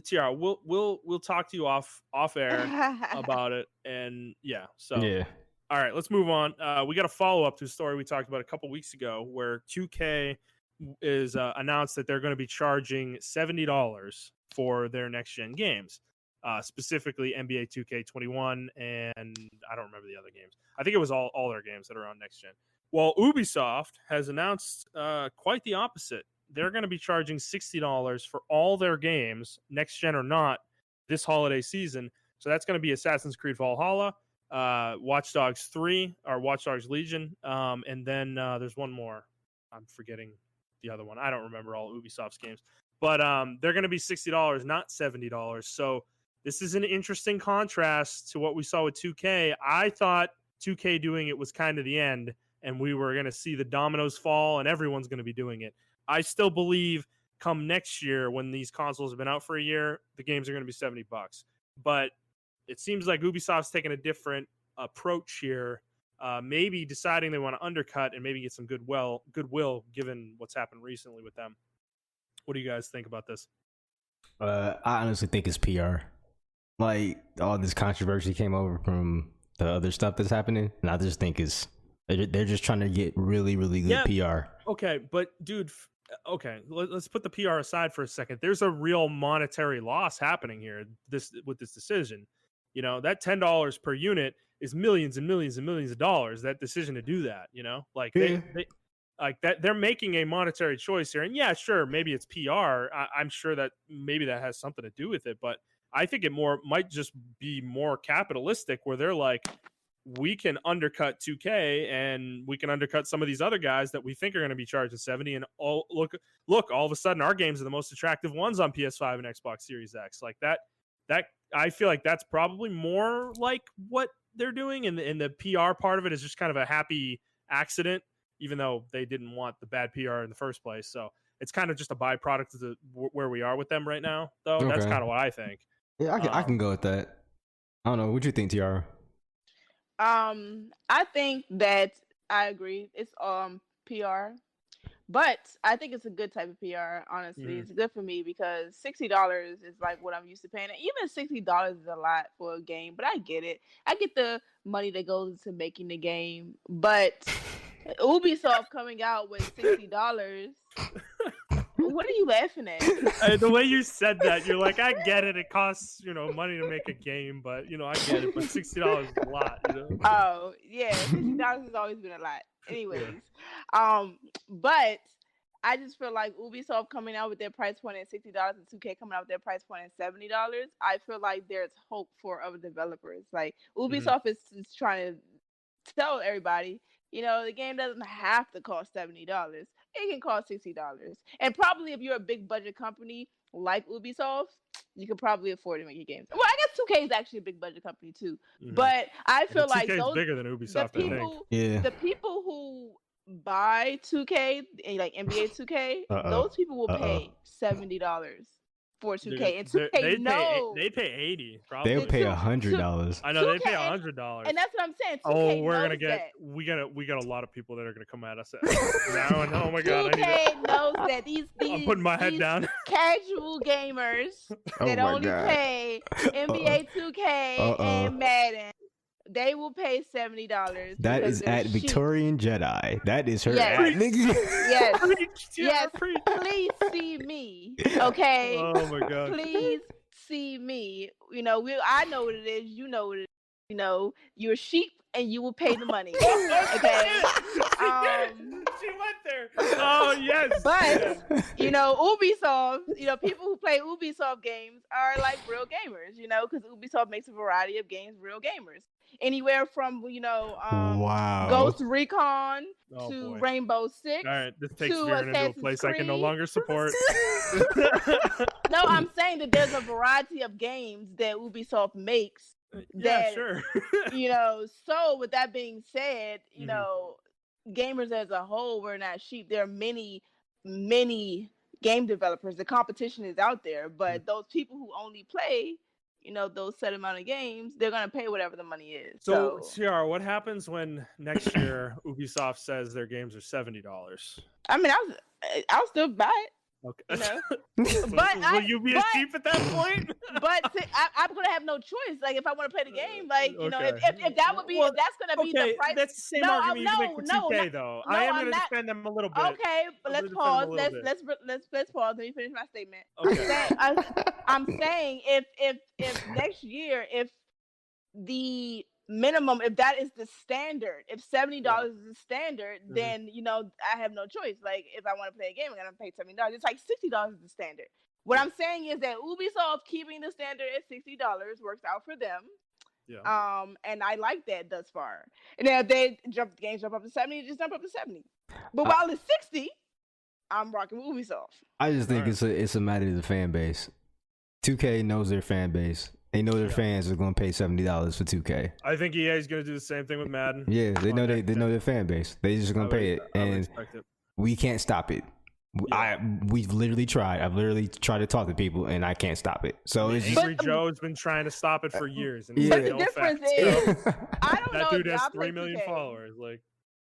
Tiara, we'll talk to you off air about it, and yeah. So yeah. All right, let's move on. We got a follow up to a story we talked about a couple weeks ago, where 2K is announced that they're going to be charging $70 for their next gen games, specifically NBA 2K21, and I don't remember the other games. I think it was all their games that are on next gen. Well, Ubisoft has announced quite the opposite. They're going to be charging $60 for all their games, next gen or not, this holiday season. So that's going to be Assassin's Creed Valhalla, Watch Dogs 3 or Watch Dogs Legion, and then there's one more. I'm forgetting the other one. I don't remember all Ubisoft's games, but they're going to be $60, not $70. So this is an interesting contrast to what we saw with 2K. I thought 2K doing it was kind of the end, and we were going to see the dominoes fall, and everyone's going to be doing it. I still believe come next year, when these consoles have been out for a year, the games are going to be $70. But it seems like Ubisoft's taking a different approach here, maybe deciding they want to undercut and maybe get some goodwill given what's happened recently with them. What do you guys think about this? I honestly think it's PR. Like, all this controversy came over from the other stuff that's happening, and I just think they're just trying to get really, really good PR. Okay, but dude, let's put the PR aside for a second. There's a real monetary loss happening here with this decision. You know, that $10 per unit is millions and millions and millions of dollars. That decision to do that, you know, like they like that, they're making a monetary choice here. And yeah, sure, maybe it's PR. I'm sure that maybe that has something to do with it, but I think it might just be more capitalistic, where they're like, we can undercut 2K and we can undercut some of these other guys that we think are going to be charging 70. And look, all of a sudden our games are the most attractive ones on PS5 and Xbox Series X. Like that I feel like that's probably more like what they're doing. And the PR part of it is just kind of a happy accident, even though they didn't want the bad PR in the first place. So it's kind of just a byproduct of where we are with them right now, though. Okay. That's kind of what I think. Yeah, I can go with that. I don't know. What do you think, Tiara? I think that I agree. It's PR, but I think it's a good type of PR. Honestly, It's good for me because $60 is like what I'm used to paying. And even $60 is a lot for a game, but I get it. I get the money that goes into making the game, but Ubisoft coming out with $60. What are you laughing at? The way you said that, you're like, I get it. It costs, money to make a game, but I get it. But $60 is a lot, Oh yeah, $60 has always been a lot. Anyways, but I just feel like Ubisoft coming out with their price point at $60 and 2K coming out with their price point at $70. I feel like there's hope for other developers. Like Ubisoft is trying to tell everybody, the game doesn't have to cost $70. It can cost $60. And probably if you're a big budget company like Ubisoft, you could probably afford to make your games. Well, I guess 2K is actually a big budget company too. But I feel like 2K is bigger than Ubisoft, I think. The people who buy 2K, like NBA 2K, those people will pay $70 for 2K, and 2K they pay $80. Probably they'll pay $100. I know they pay $100, and that's what I'm saying. 2K we're gonna get we got a lot of people that are gonna come at us now. And oh my god, 2K knows that these I'm putting my head down. Casual gamers that only pay NBA 2K and Madden. They will pay $70. That is at Victorian Jedi. That is her. Yes. Yes. Please see me. Okay. Oh my god. Please see me. I know what it is. You know what it is. You're a sheep and you will pay the money. Okay. She went there. Oh yes. But Ubisoft. People who play Ubisoft games are like real gamers. Because Ubisoft makes a variety of games. Real gamers. Anywhere from Ghost Recon to Rainbow Six. All right, this takes Veer into a place Creed. I can no longer support. No, I'm saying that there's a variety of games that Ubisoft makes. Yeah, sure. So with that being said, gamers as a whole, we're not sheep. There are many, many game developers. The competition is out there, but those people who only play those set amount of games, they're going to pay whatever the money is. So, Ciara, what happens when next year Ubisoft says their games are $70? I mean, I'll still buy it. Okay. But will you be a sheep at that point? But I'm gonna have no choice. Like if I want to play the game, if that would be, if that's gonna be the price. That's the same argument you make for 2K, though. I am gonna defend them a little bit. Okay, but let's pause. Let's pause. Let me finish my statement. Okay. I'm saying if next year, if the minimum, if that is the standard, if $70 is the standard, then I have no choice. Like if I want to play a game, I'm gonna pay $70. It's like $60 is the standard. What I'm saying is that Ubisoft keeping the standard at $60 works out for them. Yeah. And I like that thus far. And now if they jump up to 70, just jump up to 70. But while it's 60, I'm rocking with Ubisoft. I just think it's a matter of the fan base. 2K knows their fan base. They know their fans are going to pay $70 for 2K. I think EA is going to do the same thing with Madden. Yeah, they know they know their fan base. They just going to pay it, and we can't stop it. Yeah. We've literally tried. I've literally tried to talk to people, and I can't stop it. So it's just, Angry Joe's been trying to stop it for years. And but the difference is, I don't know. That dude has 3 million followers. Like,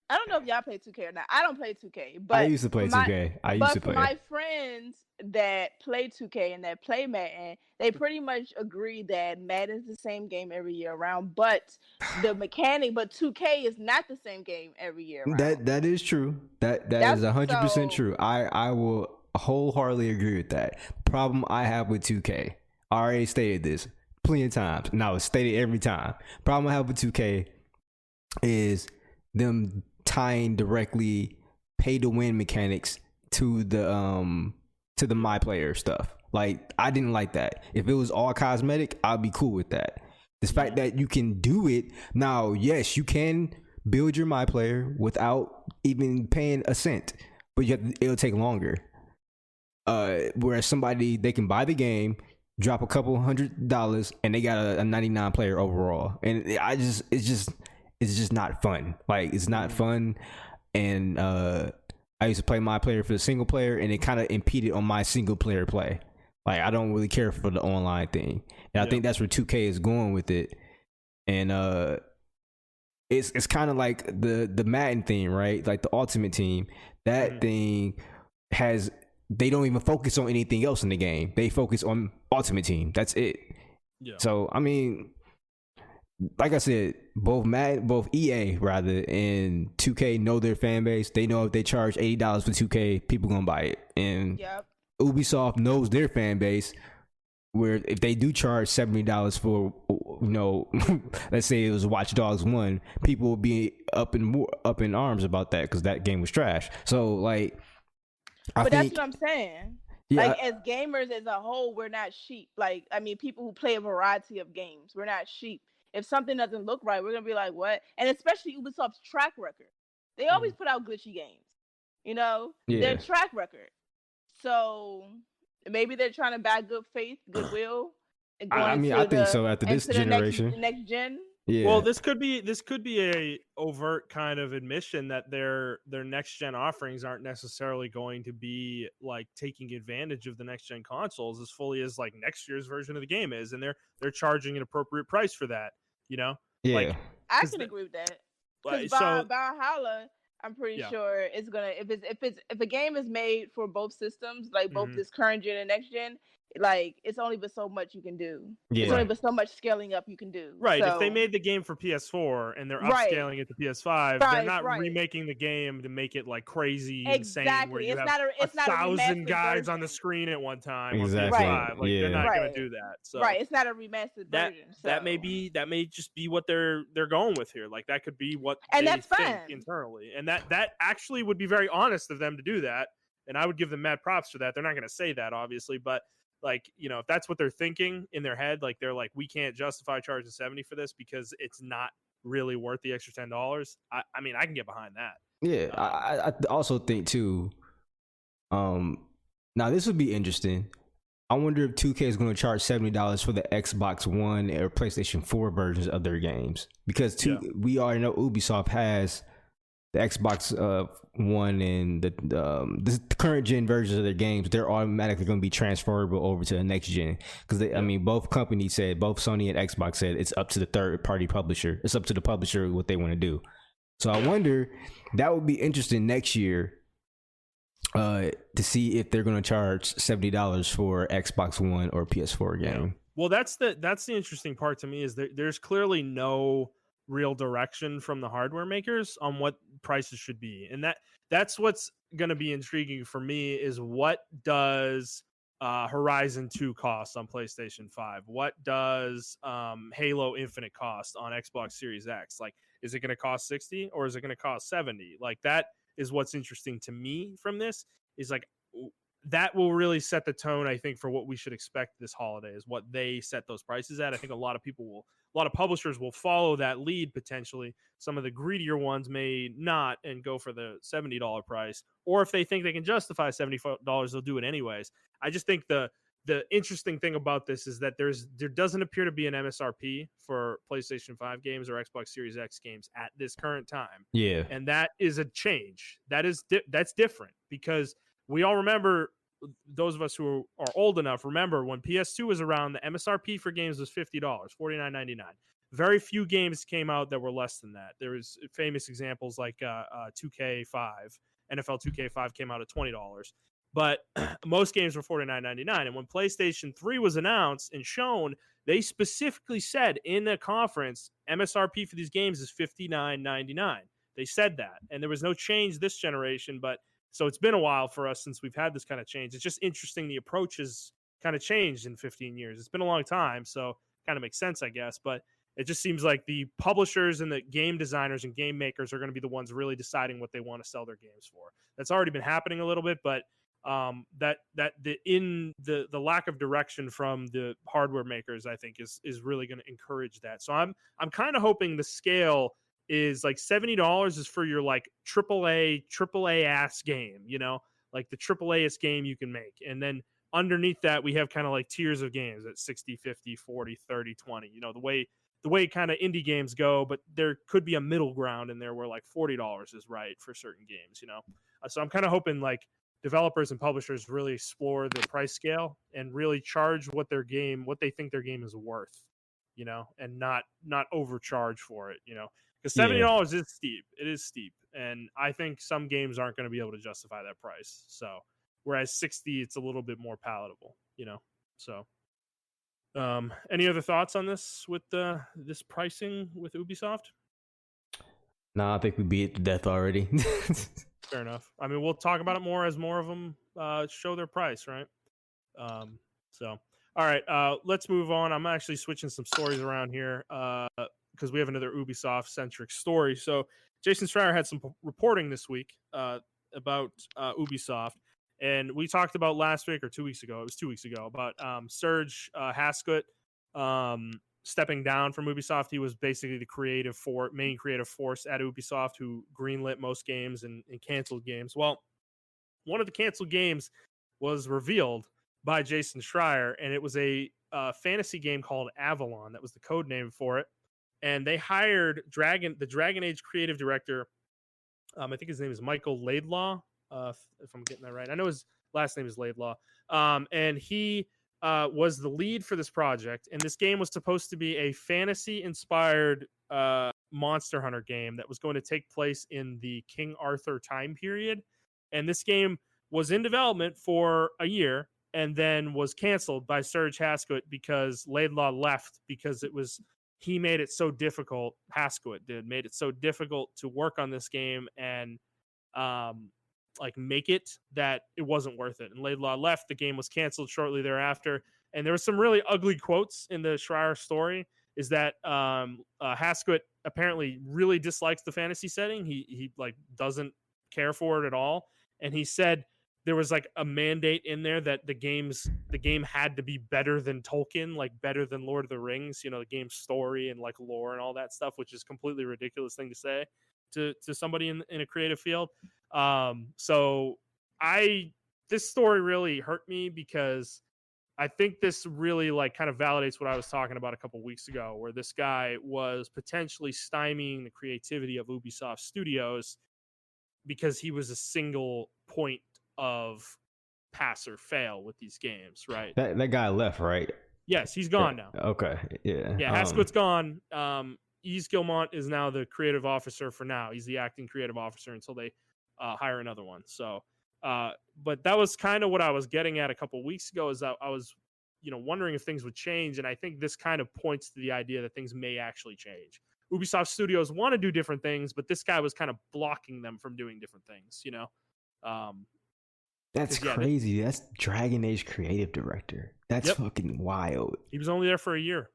I don't know if y'all play 2K or not. I don't play 2K, but I used to play 2K. But my friends that play 2K and that play Madden, they pretty much agree that Madden's the same game every year around, but the mechanic, but 2K is not the same game every year around. That is true. That is 100% true. I will wholeheartedly agree with that. Problem I have with 2K, I already stated this plenty of times. Now it's stated every time. Problem I have with 2K is them tying directly pay to win mechanics to the my player stuff. Like, I didn't like that. If it was all cosmetic, I'd be cool with that. The fact that you can do it now, yes, you can build your my player without even paying a cent, but it'll take longer. Whereas somebody, they can buy the game, drop a couple $100, and they got a 99 player overall, and it's just not fun. Like, it's not fun. And I used to play my player for the single player, and it kind of impeded on my single player play. Like, I don't really care for the online thing, and I think that's where 2K is going with it. And it's kind of like the Madden thing, right? Like the Ultimate Team, that thing they don't even focus on anything else in the game. They focus on Ultimate Team. That's it. Yeah. So I mean, like I said, both EA rather and 2K know their fan base. They know if they charge $80 for 2K, people gonna buy it. And Ubisoft knows their fan base, where if they do charge $70 for, let's say it was Watch Dogs 1, people will be up in arms about that because that game was trash. So like, that's what I'm saying. Yeah, like, as gamers as a whole, we're not sheep. Like, I mean, people who play a variety of games, we're not sheep. If something doesn't look right, we're gonna be like, what? And especially Ubisoft's track record. They always put out glitchy games. Their track record. So maybe they're trying to buy good faith, goodwill. I think so. After this generation, next gen. Yeah. Well, this could be a overt kind of admission that their next gen offerings aren't necessarily going to be like taking advantage of the next gen consoles as fully as like next year's version of the game is, and they're charging an appropriate price for that. Yeah. Like, I can agree with that. Because Valhalla, I'm pretty sure it's gonna, if a game is made for both systems, like both this current gen and next gen, like, it's only but so much you can do. It's only but so much scaling up you can do. Right. So, if they made the game for PS4 and they're upscaling it to PS5, they're not remaking the game to make it like crazy insane where you have 1,000 guys on the screen at one time on PS5. Like, they're not gonna do that. So it's not a remastered version. That may just be what they're going with here. Like, that could be what and they that's think fine. Internally. And that actually would be very honest of them to do that. And I would give them mad props for that. They're not gonna say that, obviously, but like, if that's what they're thinking in their head, like, they're like, we can't justify charging $70 for this because it's not really worth the extra $10. I mean, I can get behind that. Yeah, I also think too. Now this would be interesting. I wonder if 2K is going to charge $70 for the Xbox One or PlayStation 4 versions of their games, because we already know Ubisoft has the Xbox One and the current gen versions of their games. They're automatically going to be transferable over to the next gen, because I mean, both companies said, both Sony and Xbox said, it's up to the third party publisher. It's up to the publisher what they want to do. So I wonder, that would be interesting next year to see if they're going to charge $70 for Xbox One or PS4 game. Well, that's the interesting part to me, is there's clearly no real direction from the hardware makers on what prices should be, and that's what's going to be intriguing for me, is what does Horizon 2 cost on PlayStation 5? What does Halo Infinite cost on Xbox Series X? Like, is it going to cost $60 or is it going to cost $70? Like, that is what's interesting to me from this, is like, that will really set the tone, I think, for what we should expect this holiday, is what they set those prices at. I think a lot of people a lot of publishers will follow that lead potentially. Some of the greedier ones may not and go for the $70 price. Or if they think they can justify $70, they'll do it anyways. I just think the interesting thing about this is that there doesn't appear to be an MSRP for PlayStation 5 games or Xbox Series X games at this current time. Yeah. And that is a change. That's different, because we all remember, those of us who are old enough remember when PS2 was around, the MSRP for games was $50, $49.99. Very few games came out that were less than that. There was famous examples like 2K5. NFL 2K5 came out at $20. But most games were $49.99. And when PlayStation 3 was announced and shown, they specifically said in a conference, MSRP for these games is $59.99. They said that. And there was no change this generation, but so it's been a while for us since we've had this kind of change. It's just interesting. The approach has kind of changed in 15 years. It's been a long time, so kind of makes sense, I guess. But it just seems like the publishers and the game designers and game makers are going to be the ones really deciding what they want to sell their games for. That's already been happening a little bit, but the lack of direction from the hardware makers, I think, is really going to encourage that. So I'm kind of hoping the scale is like $70 is for your like AAA ass game, you know, like the AAA-est game you can make. And then underneath that, we have kind of like tiers of games at 60, 50, 40, 30, 20, you know, the way kind of indie games go, but there could be a middle ground in there where like $40 is right for certain games, you know? So I'm kind of hoping like developers and publishers really explore the price scale and really charge what they think their game is worth, you know, and not overcharge for it, you know? Because $70 is steep. It is steep. And I think some games aren't going to be able to justify that price. So whereas 60, it's a little bit more palatable, you know? So any other thoughts on this with this pricing with Ubisoft? No, I think we beat it to death already. Fair enough. I mean, we'll talk about it more as more of them show their price, right? So, all right, let's move on. I'm actually switching some stories around here because we have another Ubisoft-centric story. So Jason Schreier had some reporting this week about Ubisoft. And we talked about last week or 2 weeks ago, it was 2 weeks ago, about Serge Haskut stepping down from Ubisoft. He was basically the main creative force at Ubisoft who greenlit most games and canceled games. Well, one of the canceled games was revealed by Jason Schreier, and it was a fantasy game called Avalon. That was the code name for it. And they hired the Dragon Age creative director. I think his name is Michael Laidlaw, if I'm getting that right. I know his last name is Laidlaw. And he was the lead for this project. And this game was supposed to be a fantasy-inspired Monster Hunter game that was going to take place in the King Arthur time period. And this game was in development for a year and then was canceled by Serge Haskut because Laidlaw left because he made it so difficult. Haskut made it so difficult to work on this game and make it that it wasn't worth it. And Laidlaw left. The game was canceled shortly thereafter. And there were some really ugly quotes in the Schreier story. Is that Haskut apparently really dislikes the fantasy setting. He doesn't care for it at all. And he said there was like a mandate in there that the game had to be better than Tolkien, like better than Lord of the Rings, you know, the game's story and like lore and all that stuff, which is completely ridiculous thing to say to somebody in a creative field. So this story really hurt me because I think this really kind of validates what I was talking about a couple weeks ago, where this guy was potentially stymieing the creativity of Ubisoft Studios because he was a single point of pass or fail with these games, right? That guy left, right? Yes, he's gone now. Okay, yeah. Yeah, Haskut's gone. Yves Guillemot is now the creative officer for now. He's the acting creative officer until they hire another one. So, but that was kind of what I was getting at a couple weeks ago, is that I was, wondering if things would change. And I think this kind of points to the idea that things may actually change. Ubisoft Studios want to do different things, but this guy was kind of blocking them from doing different things, That's crazy. That's Dragon Age creative director. That's fucking wild. He was only there for a year.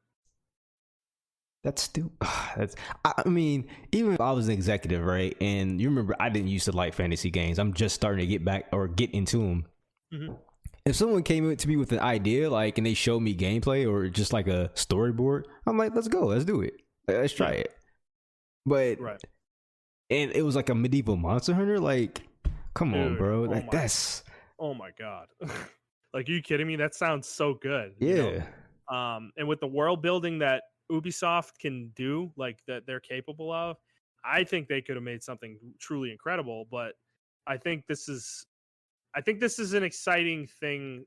That's stupid. I mean, even if I was an executive, right? And you remember, I didn't used to like fantasy games. I'm just starting to get into them. Mm-hmm. if someone came to me with an idea, like, and they showed me gameplay or just like a storyboard, I'm like, let's go, let's do it, let's try it. But and it was like a medieval Monster Hunter. Like, come on, bro. Like that's. Oh my god. Like, are you kidding me? That sounds so good. Yeah. You know? And with the world building that Ubisoft can do, like that they're capable of, I think they could have made something truly incredible. But I think this is an exciting thing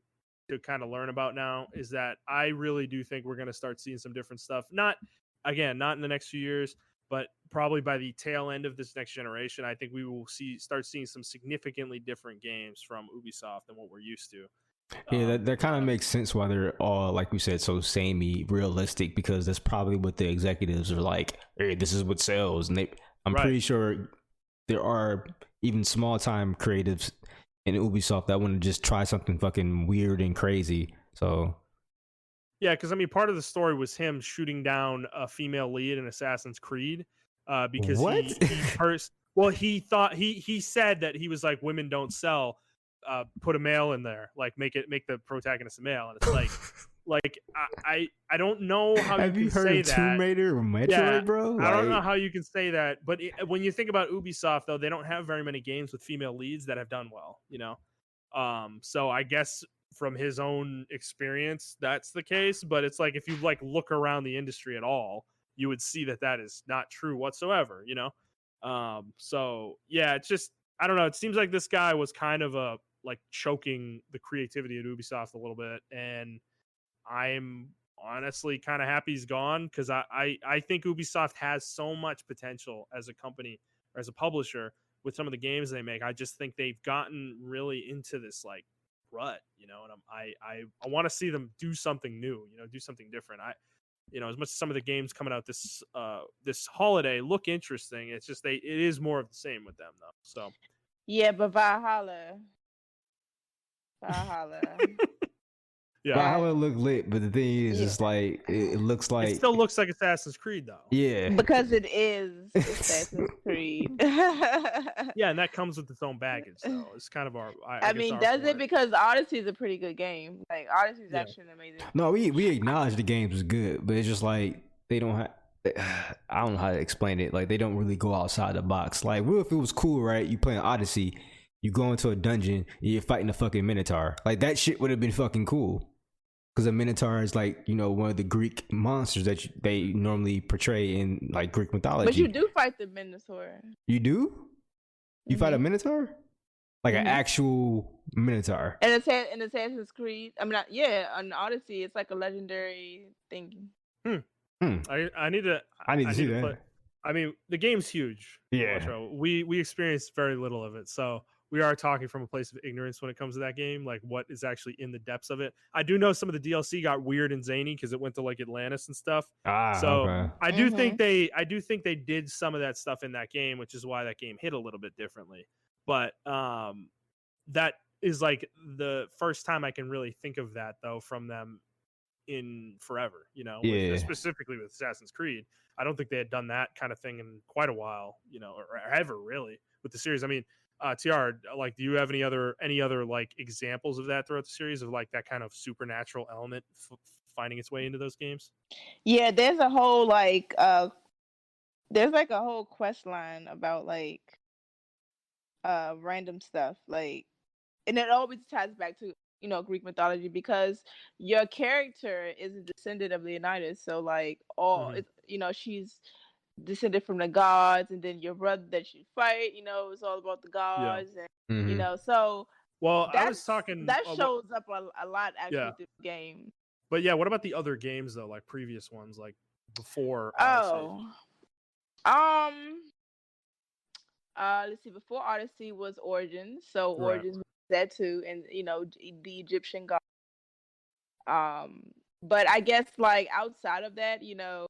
to kind of learn about now, is that I really do think we're going to start seeing some different stuff. Not in the next few years, but probably by the tail end of this next generation, I think we will start seeing some significantly different games from Ubisoft than what we're used to. Yeah, that kind of makes sense why they're all, like we said, so samey, realistic, because that's probably what the executives are like, hey, this is what sells. And I'm pretty sure there are even small time creatives in Ubisoft that want to just try something fucking weird and crazy. So yeah, because I mean, part of the story was him shooting down a female lead in Assassin's Creed, because he thought he said that he was like, women don't sell, put a male in there, like make the protagonist a male, and it's like I don't know how have you you can heard say of that. Tomb Raider or Metroid, yeah, bro? Like, I don't know how you can say that, but when you think about Ubisoft, though, they don't have very many games with female leads that have done well, you know. So I guess from his own experience, that's the case. But it's like, if you like look around the industry at all, you would see that is not true whatsoever, you know. So yeah, it's just, I don't know. It seems like this guy was kind of like choking the creativity at Ubisoft a little bit, and I'm honestly kind of happy he's gone, because I think Ubisoft has so much potential as a company or as a publisher with some of the games they make. I just think they've gotten really into this like rut, you know, and I want to see them do something new, you know, do something different. You know, as much as some of the games coming out this holiday look interesting, it's just it is more of the same with them though. So yeah, but Valhalla. Yeah, Valhalla look lit, but the thing is, it's like it looks like it still looks like Assassin's Creed though. Yeah, because it is Assassin's Creed. Yeah, and that comes with its own baggage, though. It's kind of I mean, does it? Because Odyssey is a pretty good game. Like, Odyssey is actually amazing. No, we acknowledge the games was good, but it's just like they don't have. I don't know how to explain it. Like, they don't really go outside the box. Like, what if it was cool, right? You playing Odyssey, you go into a dungeon, and you're fighting a fucking Minotaur. Like, that shit would have been fucking cool. Because a Minotaur is like, you know, one of the Greek monsters that they normally portray in like Greek mythology. But you do fight the Minotaur. You do? You fight a Minotaur? Like an actual Minotaur? And in Assassin's Creed, I mean, on Odyssey, it's like a legendary thing. I need to see that. I mean, the game's huge. Yeah. We experienced very little of it, so we are talking from a place of ignorance when it comes to that game, like what is actually in the depths of it. I do know some of the DLC got weird and zany because it went to like Atlantis and stuff. Okay. I do think they did some of that stuff in that game, which is why that game hit a little bit differently. But that is like the first time I can really think of that though from them in forever, you know, specifically with Assassin's Creed. I don't think they had done that kind of thing in quite a while, you know, or ever really with the series. I mean, Tiara, like, do you have any other like examples of that throughout the series, of like that kind of supernatural element finding its way into those games? Yeah, there's a whole there's like a whole quest line about like random stuff, like, and it always ties back to, you know, Greek mythology, because your character is a descendant of Leonidas, so like you know, she's descended from the gods, and then your brother that you fight, you know, it's all about the gods, and you know, so I was talking that shows up a lot actually through the game. But yeah, what about the other games though, like previous ones, like before Odyssey? Let's see, before Odyssey was Origins, so Origins was that too, and you know, the Egyptian god. But I guess like outside of that, you know,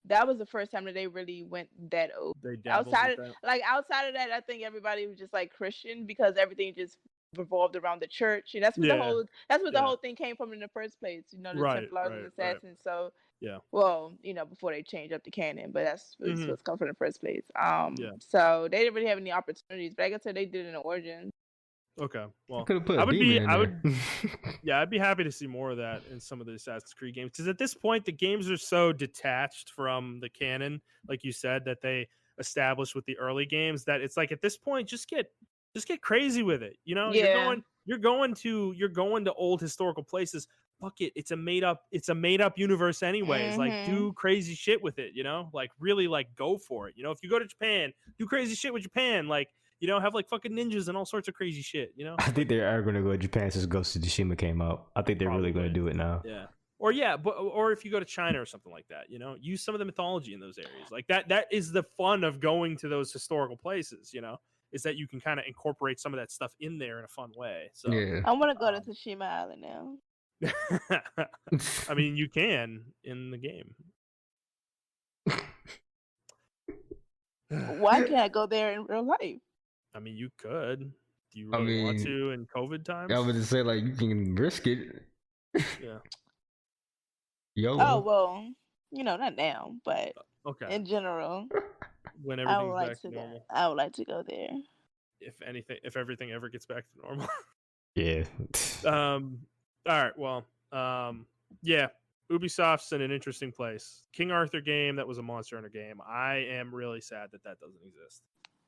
that was the first time that they really went that old. Outside of that, I think everybody was just like Christian, because everything just revolved around the church, and that's what the whole thing came from in the first place. You know, the Templars and Assassins. So well, you know, before they changed up the canon, but that's what's come from in the first place. So they didn't really have any opportunities, but like I said, they did it in Origins. Okay, well, Could have put I a would demon be, in I there. would, yeah, I'd be happy to see more of that in some of the Assassin's Creed games because at this point the games are so detached from the canon, like you said, that they established with the early games that it's like at this point just get crazy with it. You know, Yeah. you're going to old historical places. Fuck it, it's a made up universe anyways. Like do crazy shit with it. You know, like really like go for it. You know, if you go to Japan, do crazy shit with Japan. Like. You know, have like fucking ninjas and all sorts of crazy shit. You know, I think they are going to go to Japan since Ghost of Tsushima came out. I think they're really going to do it now. Yeah. Or if you go to China or something like that, you know, use some of the mythology in those areas. Like that is the fun of going to those historical places, you know, is that you can kind of incorporate some of that stuff in there in a fun way. So yeah. I want to go to Tsushima Island now. I mean, you can in the game. Why can't I go there in real life? I mean, you could. Do you really want to in COVID times? I would just say like you can risk it. Yeah. YOLO. Oh well, you know, not now, but okay. In general, when everything's back to normal, I would like to go there. If everything ever gets back to normal. Yeah. All right. Well. Yeah. Ubisoft's in an interesting place. King Arthur game that was a Monster Hunter game. I am really sad that doesn't exist.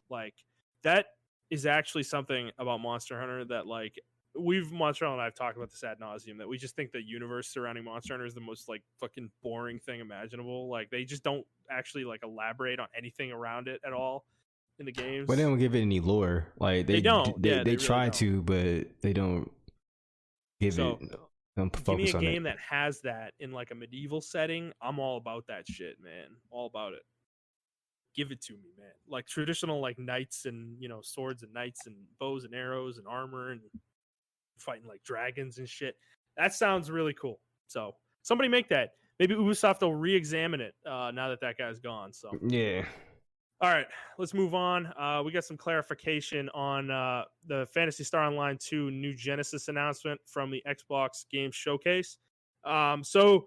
Like that is actually something about Monster Hunter that like Montrell and I have talked about this ad nauseum, that we just think the universe surrounding Monster Hunter is the most like fucking boring thing imaginable. Like they just don't actually like elaborate on anything around it at all in the games. But they don't give it any lore. Like they don't. They really try don't. To, but they don't give it. Give me a game that has that in like a medieval setting. I'm all about that shit, man. All about it. Give it to me, man. Like traditional like knights and, you know, swords and knights and bows and arrows and armor and fighting like dragons and shit. That sounds really cool. So somebody make that. Maybe Ubisoft will re-examine it now that guy's gone. So yeah. All right, let's move on. We got some clarification on the Phantasy Star Online 2 New Genesis announcement from the Xbox Game Showcase. So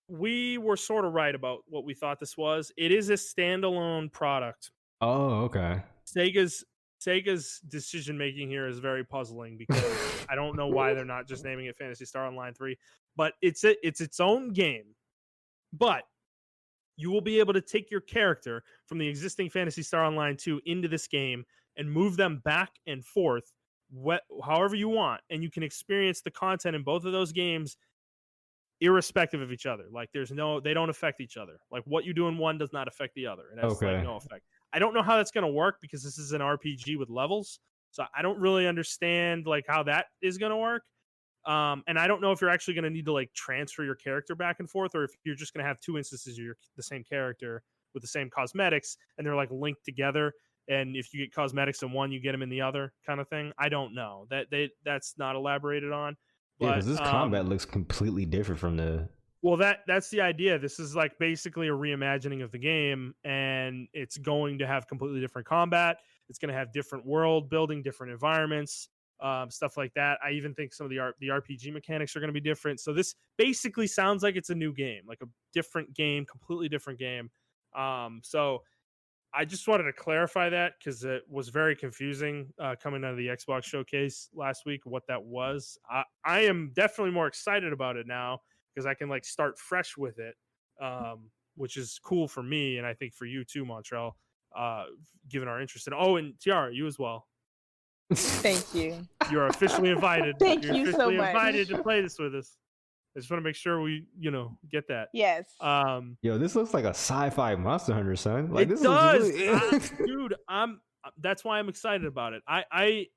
we were sort of right about what we thought this was. It is a standalone product. Oh, okay. Sega's decision making here is very puzzling because I don't know why they're not just naming it Phantasy Star Online 3, but it's its own game. But you will be able to take your character from the existing Phantasy Star Online 2 into this game and move them back and forth however you want. And you can experience the content in both of those games irrespective of each other. Like they don't affect each other. Like what you do in one does not affect the other. It has like no effect. I don't know how that's going to work because this is an RPG with levels. So I don't really understand like how that is going to work. And I don't know if you're actually going to need to like transfer your character back and forth, or if you're just going to have two instances of the same character with the same cosmetics and they're like linked together. And if you get cosmetics in one, you get them in the other kind of thing. I don't know that's not elaborated on. But, yeah, because this combat looks completely different from the. Well, that's the idea. This is like basically a reimagining of the game, and it's going to have completely different combat. It's going to have different world building, different environments. Stuff like that. I even think some of the RPG mechanics are going to be different. So this basically sounds like it's a new game, like a different game, completely different game. So I just wanted to clarify that because it was very confusing coming out of the Xbox showcase last week, what that was. I am definitely more excited about it now because I can like start fresh with it, which is cool for me. And I think for you too, Montrell, given our interest in, and Tiara, you as well. Thank you. You're officially invited. Thank You're you officially so much. invited to play this with us. I just want to make sure we, get that. Yes. Yo, this looks like a sci-fi Monster Hunter, son. Like it this does, really... dude. That's why I'm excited about it.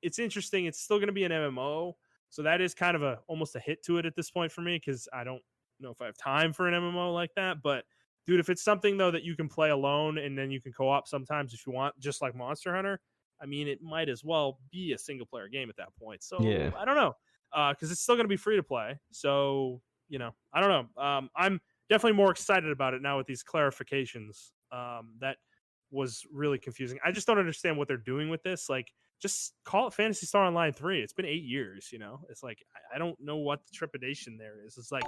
It's interesting. It's still going to be an MMO, so that is kind of almost a hit to it at this point for me because I don't know if I have time for an MMO like that. But dude, if it's something though that you can play alone and then you can co-op sometimes if you want, just like Monster Hunter. I mean, it might as well be a single player game at that point. So yeah. I don't know, because it's still going to be free to play. So, I don't know. I'm definitely more excited about it now with these clarifications. That was really confusing. I just don't understand what they're doing with this. Like, just call it Phantasy Star Online 3. It's been 8 years, It's like, I don't know what the trepidation there is. It's like,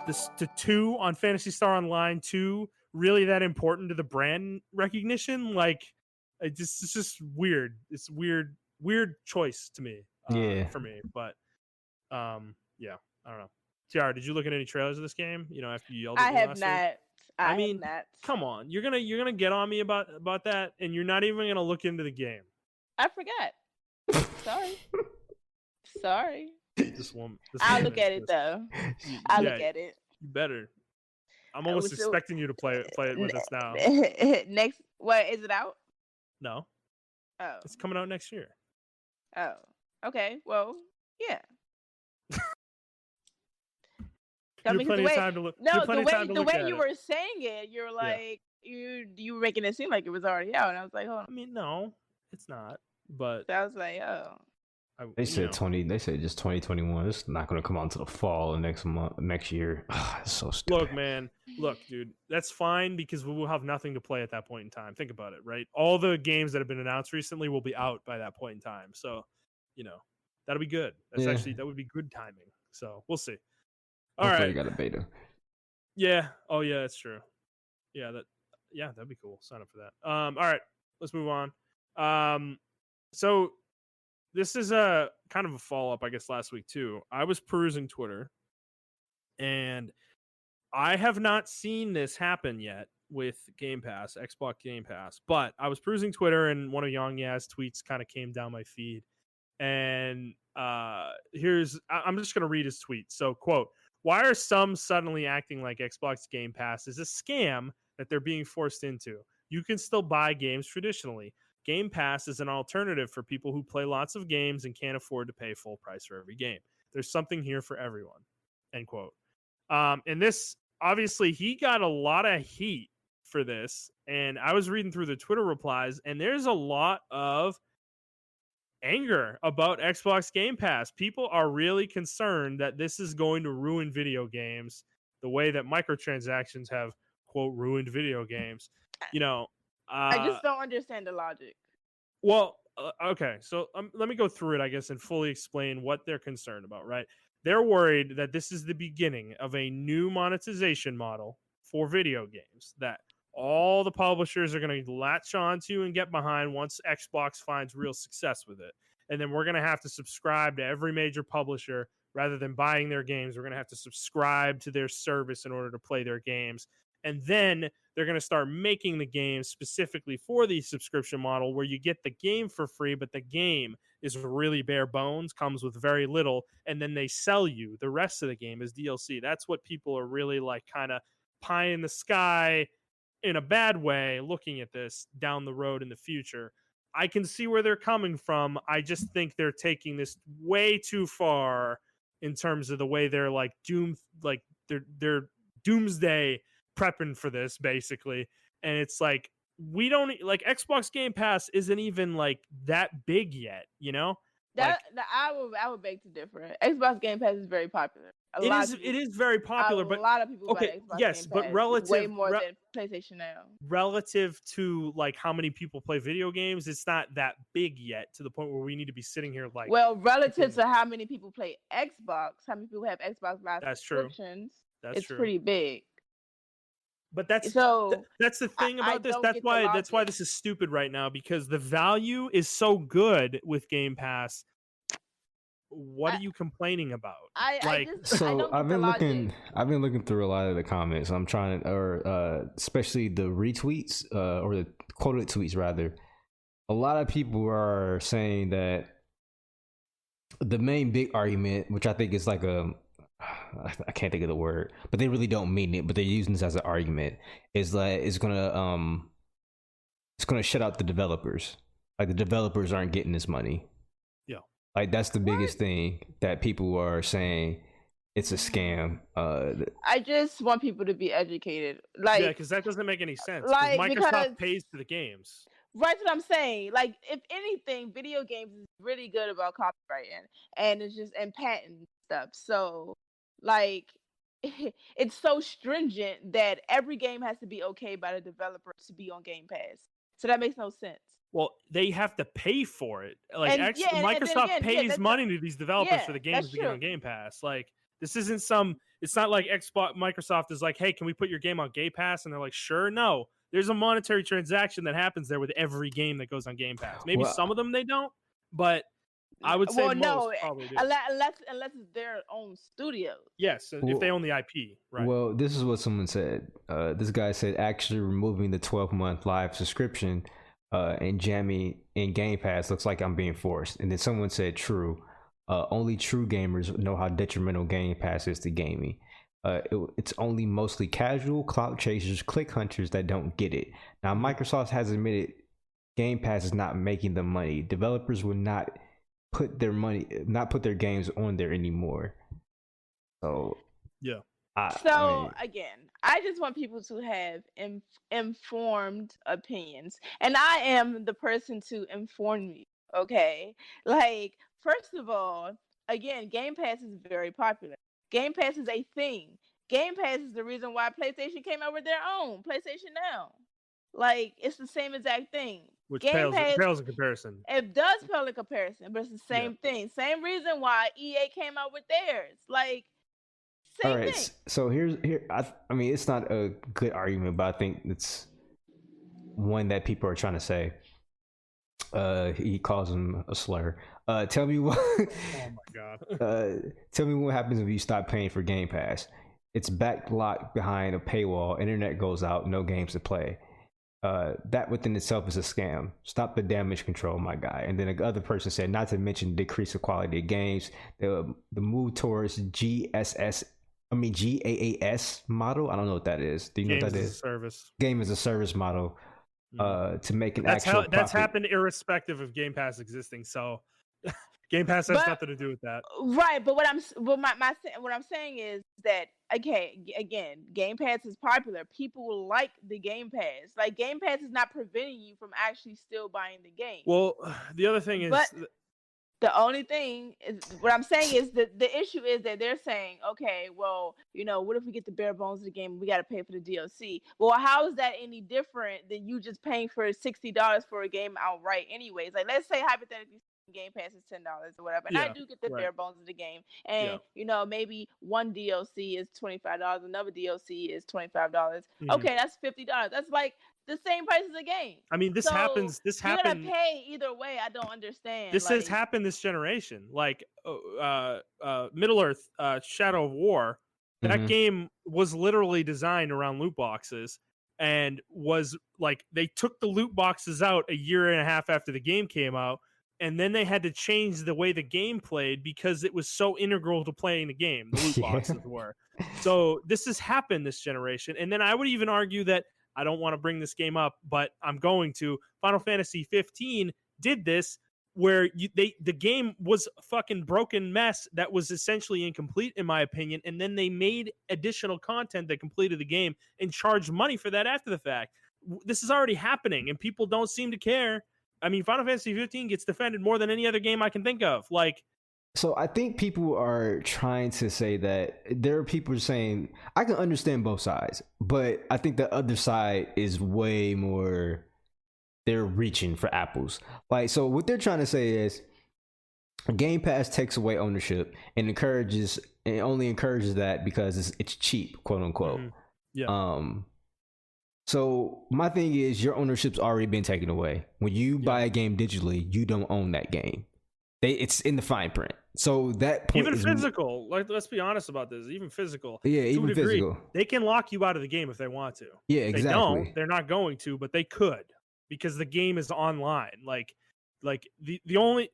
the 2 on Phantasy Star Online 2 really that important to the brand recognition? Like, it's just weird. It's weird weird choice to me. Yeah. For me, but yeah, I don't know. Tiara, did you look at any trailers of this game? After you yelled at me last week? I mean, have not. Come on, you're gonna get on me about that, and you're not even gonna look into the game. I forgot. Sorry. This woman I'll look at it though. I'll look at it. You better. I'm almost expecting you to play it with us now. Next, what is it out? No. Oh. It's coming out next year. Oh. Okay. Well, yeah. You have plenty of time to look. No, the way you were saying it, you were like you were making it seem like it was already out, and I was like, hold on. I mean, no, it's not. But so I was like, oh. They said They said just 2021. It's not going to come out until the fall of next year. It's so stupid. Look, man. Look, dude. That's fine because we will have nothing to play at that point in time. Think about it, right? All the games that have been announced recently will be out by that point in time. So, that'll be good. That would be good timing. So we'll see. All right. You got a beta. Yeah. Oh, yeah. That's true. Yeah. That'd be cool. Sign up for that. All right. Let's move on. So. This is a kind of a follow-up, I guess, last week, too. I was perusing Twitter, and I have not seen this happen yet with Game Pass, Xbox Game Pass. But I was perusing Twitter, and one of Yang Ya's tweets kind of came down my feed. And I'm just going to read his tweet. So, quote, "Why are some suddenly acting like Xbox Game Pass is a scam that they're being forced into? You can still buy games traditionally. Game Pass is an alternative for people who play lots of games and can't afford to pay full price for every game. There's something here for everyone." End quote. And this, obviously, he got a lot of heat for this. And I was reading through the Twitter replies, and there's a lot of anger about Xbox Game Pass. People are really concerned that this is going to ruin video games the way that microtransactions have, quote, ruined video games. I just don't understand the logic. Well, okay, so let me go through it, I guess, and fully explain what they're concerned about, right? They're worried that this is the beginning of a new monetization model for video games that all the publishers are going to latch onto and get behind once Xbox finds real success with it. And then we're going to have to subscribe to every major publisher rather than buying their games. We're going to have to subscribe to their service in order to play their games. And then they're going to start making the game specifically for the subscription model where you get the game for free, but the game is really bare bones, comes with very little, and then they sell you the rest of the game as DLC. That's what people are really like kind of pie in the sky in a bad way looking at this down the road in the future. I can see where they're coming from. I just think they're taking this way too far in terms of the way they're like they're doomsday prepping for this basically. And it's like, we don't like Xbox Game Pass isn't even like that big yet, I would beg to differ. Xbox Game Pass is very popular. It is very popular, but a lot of people okay, buy Xbox yes, Game but Pass relative way more than PlayStation now. Relative to like how many people play video games, it's not that big yet to the point where we need to be sitting here like. Well, relative to how many people play Xbox, how many people have Xbox Live subscriptions, it's pretty big. But that's the thing about this. That's why this is stupid right now, because the value is so good with Game Pass. What are you complaining about? I've been looking through a lot of the comments. I'm trying to, or especially the retweets, or the quoted tweets rather. A lot of people are saying that the main big argument, which I think is like I can't think of the word, but they really don't mean it, but they're using this as an argument, is that it's gonna shut out the developers. Like the developers aren't getting this money. Yeah. Like that's the biggest thing that people are saying. It's a scam. I just want people to be educated. Like, yeah, because that doesn't make any sense. Like, Microsoft pays for the games. Right, that's what I'm saying. Like, if anything, video games is really good about copywriting and it's just and patent stuff. So, like, it's so stringent that every game has to be okay by the developers to be on Game Pass. So that makes no sense. Well, they have to pay for it. Like, Microsoft pays money to these developers for the games to get on Game Pass. Like, this isn't it's not like Microsoft is like, hey, can we put your game on Game Pass? And they're like, sure. No, there's a monetary transaction that happens there with every game that goes on Game Pass. Maybe some of them they don't, but I would say no, probably do. unless it's their own studios. Yes, if they own the IP, right? Well, this is what someone said. This guy said actually removing the 12-month live subscription and jamming in Game Pass looks like I'm being forced. And then someone said true. Only true gamers know how detrimental Game Pass is to gaming. It's only mostly casual clout chasers, click hunters that don't get it. Now, Microsoft has admitted Game Pass is not making them money. Developers will not put their games on there anymore. So yeah. Again, I just want people to have informed opinions, and I am the person to inform you. Okay, like first of all, again, Game Pass is very popular. Game Pass is a thing. Game Pass is the reason why PlayStation came out with their own PlayStation Now. Like, it's the same exact thing. Which pales in comparison. It does pale in comparison, but it's the same thing. Same reason why EA came out with theirs. Like, same thing. So I mean, it's not a good argument, but I think it's one that people are trying to say. He calls him a slur. Tell me what. Oh my god. Tell me what happens if you stop paying for Game Pass. It's backlocked behind a paywall. Internet goes out. No games to play. That within itself is a scam. Stop the damage control, my guy. And then the other person said, not to mention decrease the quality of games. The move towards GAAS model. I don't know what that is. Do you know what that is? Service. Game as a service model. To make an actual profit. That's happened irrespective of Game Pass existing. So Game Pass has nothing to do with that. Right, but what I'm saying is that again, Game Pass is popular. People like the Game Pass. Like, Game Pass is not preventing you from actually still buying the game. Well, the other thing is, the only thing is, what I'm saying is that the issue is that they're saying, okay, well, what if we get the bare bones of the game? We got to pay for the DLC. Well, how is that any different than you just paying for $60 for a game outright anyways? Like, let's say hypothetically Game Pass is $10 or whatever, and I do get the bare bones of the game, and maybe one DLC is $25, another DLC is $25. Okay, that's $50. That's like the same price as a game. I mean, this happens. You're gonna pay either way. I don't understand. This has happened this generation. Like Middle Earth, Shadow of War. That game was literally designed around loot boxes, and was like, they took the loot boxes out a year and a half after the game came out, and then they had to change the way the game played because it was so integral to playing the game. The loot boxes were. So this has happened this generation, and then I would even argue that, I don't want to bring this game up, but I'm going to. Final Fantasy 15 did this, where the game was a fucking broken mess that was essentially incomplete, in my opinion, and then they made additional content that completed the game and charged money for that after the fact. This is already happening, and people don't seem to care. I mean, Final Fantasy 15 gets defended more than any other game I can think of. Like, so I think people are trying to say that there are people saying, I can understand both sides, but I think the other side is way more, they're reaching for apples. Like, so what they're trying to say is Game Pass takes away ownership and only encourages that because it's cheap, quote unquote. So my thing is, your ownership's already been taken away. When you buy a game digitally, you don't own that game. It's in the fine print. So that point even physical, like, let's be honest about this, even physical. Yeah, even physical. They can lock you out of the game if they want to. Yeah, exactly. They don't. They're not going to, but they could, because the game is online. Like the only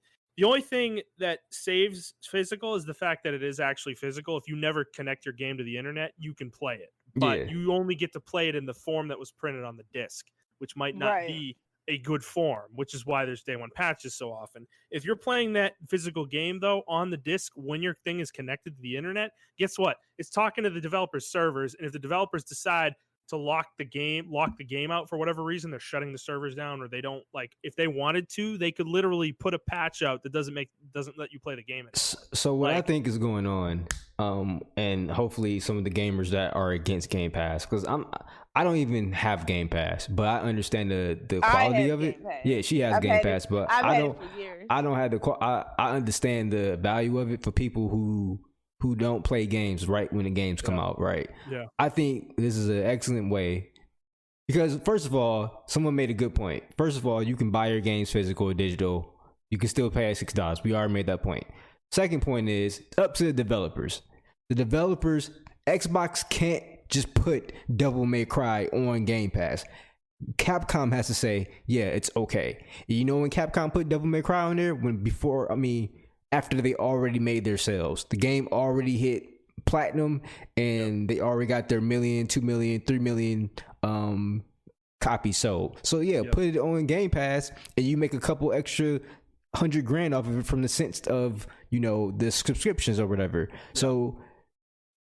thing that saves physical is the fact that it is actually physical. If you never connect your game to the internet, you can play it, but you only get to play it in the form that was printed on the disc, which might not be a good form, which is why there's day one patches so often. If you're playing that physical game though on the disc when your thing is connected to the internet, guess what? It's talking to the developers' servers, and if the developers decide to lock the game out for whatever reason, they're shutting the servers down, or they don't, like, if they wanted to, they could literally put a patch out that doesn't let you play the game anymore. So what I think is going on, and hopefully some of the gamers that are against Game Pass, because I don't even have Game Pass, but I understand the quality of it. Yeah, she has Game Pass, but I don't have I understand the value of it for people who don't play games right when the games come out, right? Yeah. I think this is an excellent way, because first of all, someone made a good point. First of all, you can buy your games physical or digital You can still pay at $6. We already made that point. Second point is up to the developers. The developers, Xbox can't just put Devil May Cry on Game Pass. Capcom has to say, yeah, it's okay. You know when Capcom put Devil May Cry on there? After they already made their sales. The game already hit platinum and they already got their 1 million, 2 million, 3 million copies sold. So yeah, put it on Game Pass and you make a couple extra $100,000 off of it from the sense of, the subscriptions or whatever. So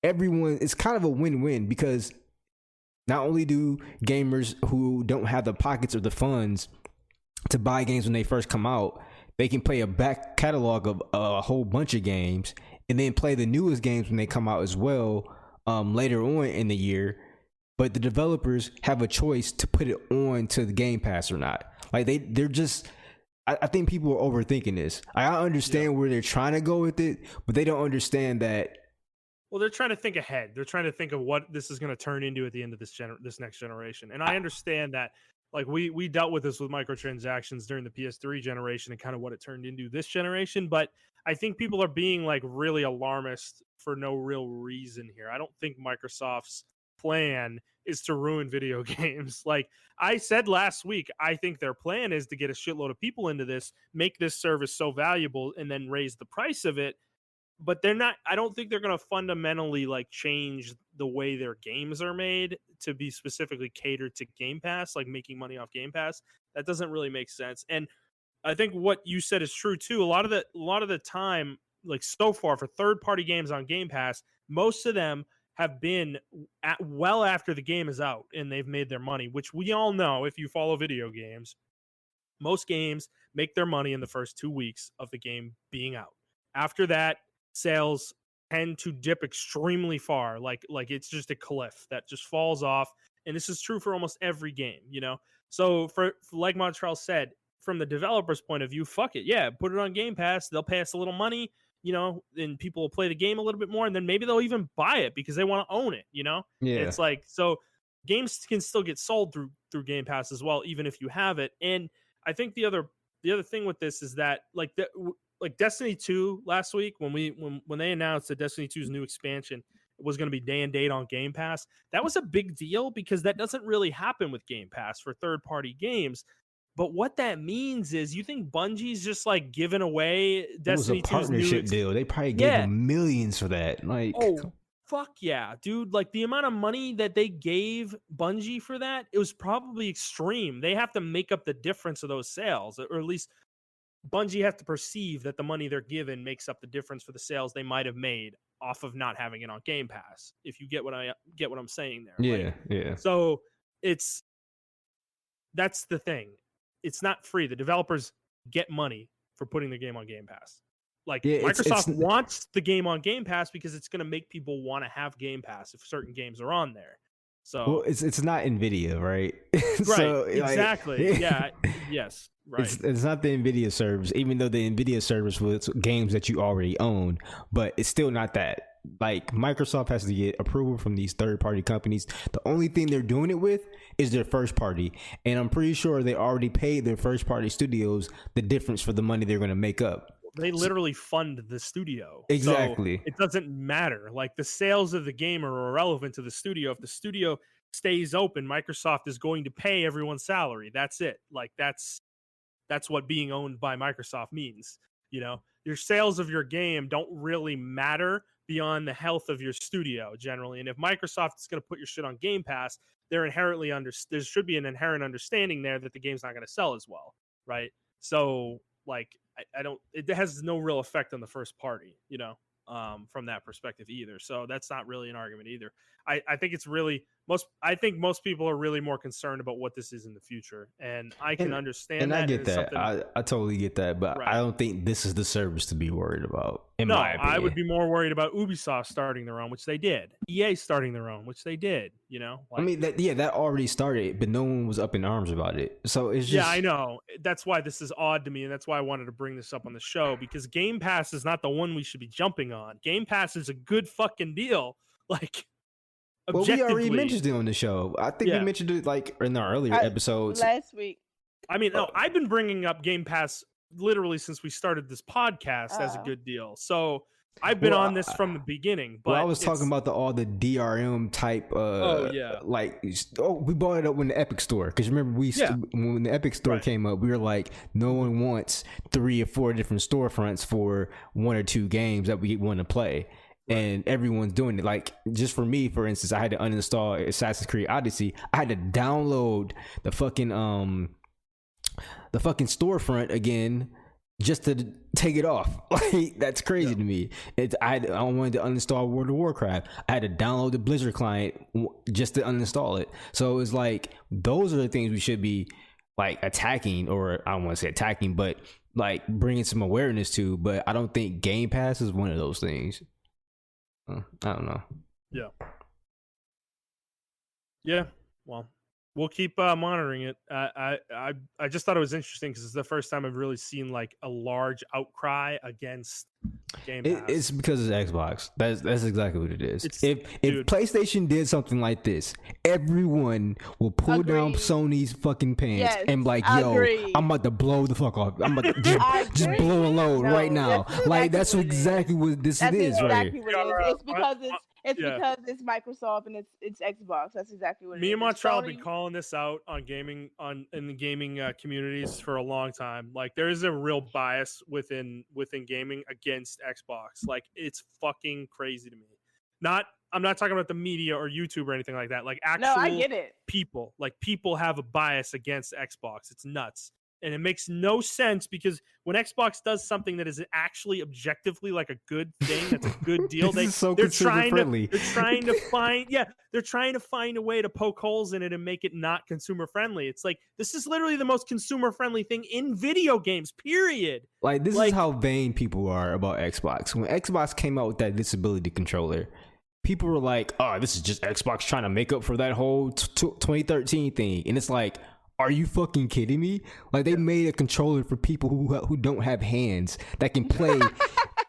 everyone, it's kind of a win-win because not only do gamers who don't have the pockets or the funds to buy games when they first come out, they can play a back catalog of a whole bunch of games and then play the newest games when they come out as well later on in the year. But the developers have a choice to put it on to the Game Pass or not. Like they're just, I think people are overthinking this. I understand where they're trying to go with it, but they don't understand that. Well, they're trying to think ahead. They're trying to think of what this is going to turn into at the end of this next generation. And I understand that. Like we dealt with this with microtransactions during the PS3 generation and kind of what it turned into this generation. But I think people are being like really alarmist for no real reason here. I don't think Microsoft's plan is to ruin video games. Like I said last week, I think their plan is to get a shitload of people into this, make this service so valuable, and then raise the price of it. But they're not, I don't think they're going to fundamentally like change the way their games are made to be specifically catered to Game Pass, like making money off Game Pass. That doesn't really make sense. And I think what you said is true too. A lot of the time, like so far for third-party games on Game Pass, most of them have been well after the game is out and they've made their money, which we all know if you follow video games, most games make their money in the first 2 weeks of the game being out. After that, sales tend to dip extremely far. Like it's just a cliff that just falls off. And this is true for almost every game, So for like Montrell said, from the developer's point of view, fuck it. Yeah, put it on Game Pass. They'll pay us a little money, and people will play the game a little bit more. And then maybe they'll even buy it because they want to own it, Yeah. And it's like, so games can still get sold through Game Pass as well, even if you have it. And I think the other thing with this is that like Destiny 2 last week when they announced that Destiny 2's new expansion was going to be day and date on Game Pass, that was a big deal because that doesn't really happen with Game Pass for third-party games. But what that means is you think Bungie's just like giving away Destiny 2's partnership deal. They probably gave them millions for that. Like, oh, fuck yeah, dude. Like the amount of money that they gave Bungie for that, it was probably extreme. They have to make up the difference of those sales, or at least Bungie has to perceive that the money they're given makes up the difference for the sales they might have made off of not having it on Game Pass. If you get what I'm saying there. Yeah, yeah. So that's the thing. It's not free. The developers get money for putting the game on Game Pass. Like Microsoft wants the game on Game Pass because it's going to make people want to have Game Pass if certain games are on there. So it's not Nvidia, right? Right. So, exactly. Like, yeah. Yes. Right. It's not the Nvidia service, even though the Nvidia service was games that you already own, but it's still not that. Like Microsoft has to get approval from these third-party companies. The only thing they're doing it with is their first party, and I'm pretty sure they already paid their first-party studios the difference for the money they're going to make up. They literally fund the studio. Exactly. So it doesn't matter. Like the sales of the game are irrelevant to the studio. If the studio stays open, Microsoft is going to pay everyone's salary. That's it. Like that's what being owned by Microsoft means. Your sales of your game don't really matter beyond the health of your studio generally. And if Microsoft is going to put your shit on Game Pass, there should be an inherent understanding there that the game's not going to sell as well, right? So like it has no real effect on the first party, from that perspective either. So that's not really an argument either. I think it's really I think most people are really more concerned about what this is in the future, and I can understand and that. I get that. I totally get that, but right. I don't think this is the service to be worried about. No, I would be more worried about Ubisoft starting their own, which they did. EA starting their own, which they did. I mean, that already started, but no one was up in arms about it. So it's just I know. That's why this is odd to me, and that's why I wanted to bring this up on the show, because Game Pass is not the one we should be jumping on. Game Pass is a good fucking deal. Like. Well, we already mentioned it on the show. I think we mentioned it like in our earlier episodes last week. I mean, no, I've been bringing up Game Pass literally since we started this podcast as a good deal. So I've been on this from the beginning. But I was talking about all the DRM type. We brought it up when the Epic Store, because remember when the Epic Store came up, we were like, no one wants 3 or 4 different storefronts for 1 or 2 games that we want to play. And everyone's doing it. Like, just for me, for instance, I had to uninstall Assassin's Creed Odyssey. I had to download the fucking storefront again just to take it off. Like, that's crazy to me. I wanted to uninstall World of Warcraft. I had to download the Blizzard client just to uninstall it. So it's like, those are the things we should be like attacking, or I don't want to say attacking, but like bringing some awareness to. But I don't think Game Pass is one of those things. I don't know. Yeah. Well, we'll keep monitoring it. I just thought it was interesting because it's the first time I've really seen like a large outcry against Game Pass. It's because it's Xbox. That's exactly what it is. If PlayStation did something like this, everyone will pull down Sony's fucking pants and like, yo, I'm about to blow the fuck off. I'm about to just blow a load right now. Like, that's exactly what this is right here. It's because it's Microsoft and it's Xbox. That's exactly what it is. Me and Montrell have been calling this out on gaming in the gaming communities for a long time. Like, there is a real bias within gaming against Xbox. Like, it's fucking crazy to me. I'm not talking about the media or YouTube or anything like that. Like, actual I get it. People have a bias against Xbox. It's nuts. And it makes no sense, because when Xbox does something that is actually objectively like a good thing, that's a good deal. They're trying to find a way to poke holes in it and make it not consumer friendly. It's like, this is literally the most consumer friendly thing in video games, period. Like, this is how vain people are about Xbox. When Xbox came out with that disability controller, people were like, oh, this is just Xbox trying to make up for that whole 2013 thing. And it's like, are you fucking kidding me? Like, they made a controller for people who don't have hands that can play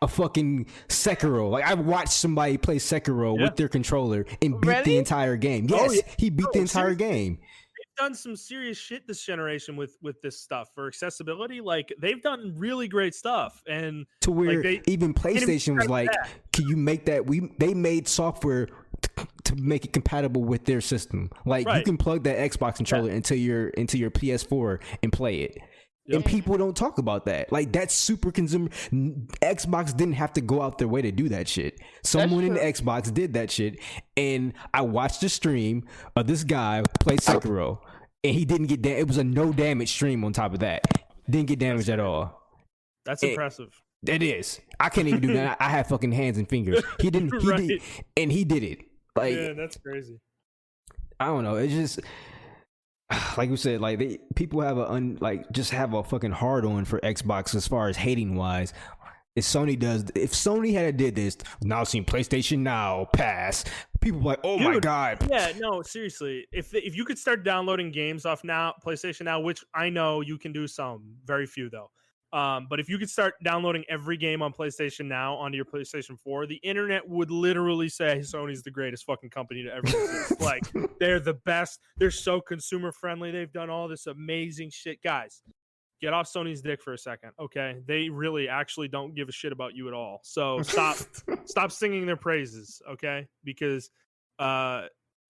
a fucking Sekiro. Like, I've watched somebody play Sekiro with their controller and beat the entire game. Yes, he beat the entire game. They've done some serious shit this generation with this stuff for accessibility. Like, they've done really great stuff, and to where even PlayStation was like, can you make that? They made software to make it compatible with their system. Like, you can plug that Xbox controller into your PS4 and play it. Yep. And people don't talk about that. Like, that's super consumer. Xbox didn't have to go out their way to do that shit. Someone in the Xbox did that shit. And I watched the stream of this guy play Sekiro, and he didn't get it was a no damage stream on top of that. Didn't get damaged at all. That's impressive. It is. I can't even do that. I have fucking hands and fingers. He didn't. He did, and he did it. Like, yeah, that's crazy. I don't know. It's just like we said. Like, people have just have a fucking hard on for Xbox as far as hating wise. If Sony had did this, now seen PlayStation Now pass, people like, oh my god. Yeah, no, seriously. If you could start downloading games off PlayStation Now, which I know you can do some, very few though. But if you could start downloading every game on PlayStation Now onto your PlayStation 4, the internet would literally say Sony's the greatest fucking company to ever exist. Like, they're the best. They're so consumer friendly. They've done all this amazing shit. Guys, get off Sony's dick for a second, okay? They really actually don't give a shit about you at all. So stop singing their praises, okay? Because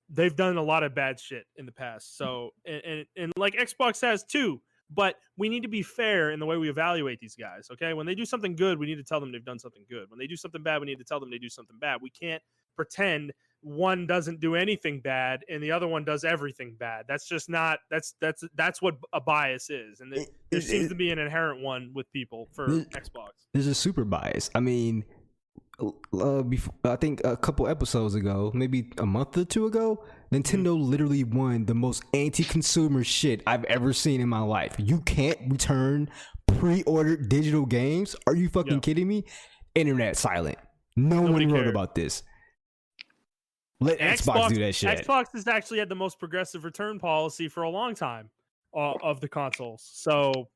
they've done a lot of bad shit in the past. So and like Xbox has too. But we need to be fair in the way we evaluate these guys, okay? When they do something good, we need to tell them they've done something good. When they do something bad, we need to tell them they do something bad. We can't pretend one doesn't do anything bad and the other one does everything bad. That's just not. That's what a bias is, and there seems to be an inherent one with people for Xbox. There's a super bias. I mean, I think a couple episodes ago, maybe a month or 2 ago, Nintendo literally won the most anti-consumer shit I've ever seen in my life. You can't return pre-ordered digital games? Are you fucking kidding me? Internet silent. Nobody wrote about this. Let Xbox do that shit. Xbox has actually had the most progressive return policy for a long time of the consoles. So,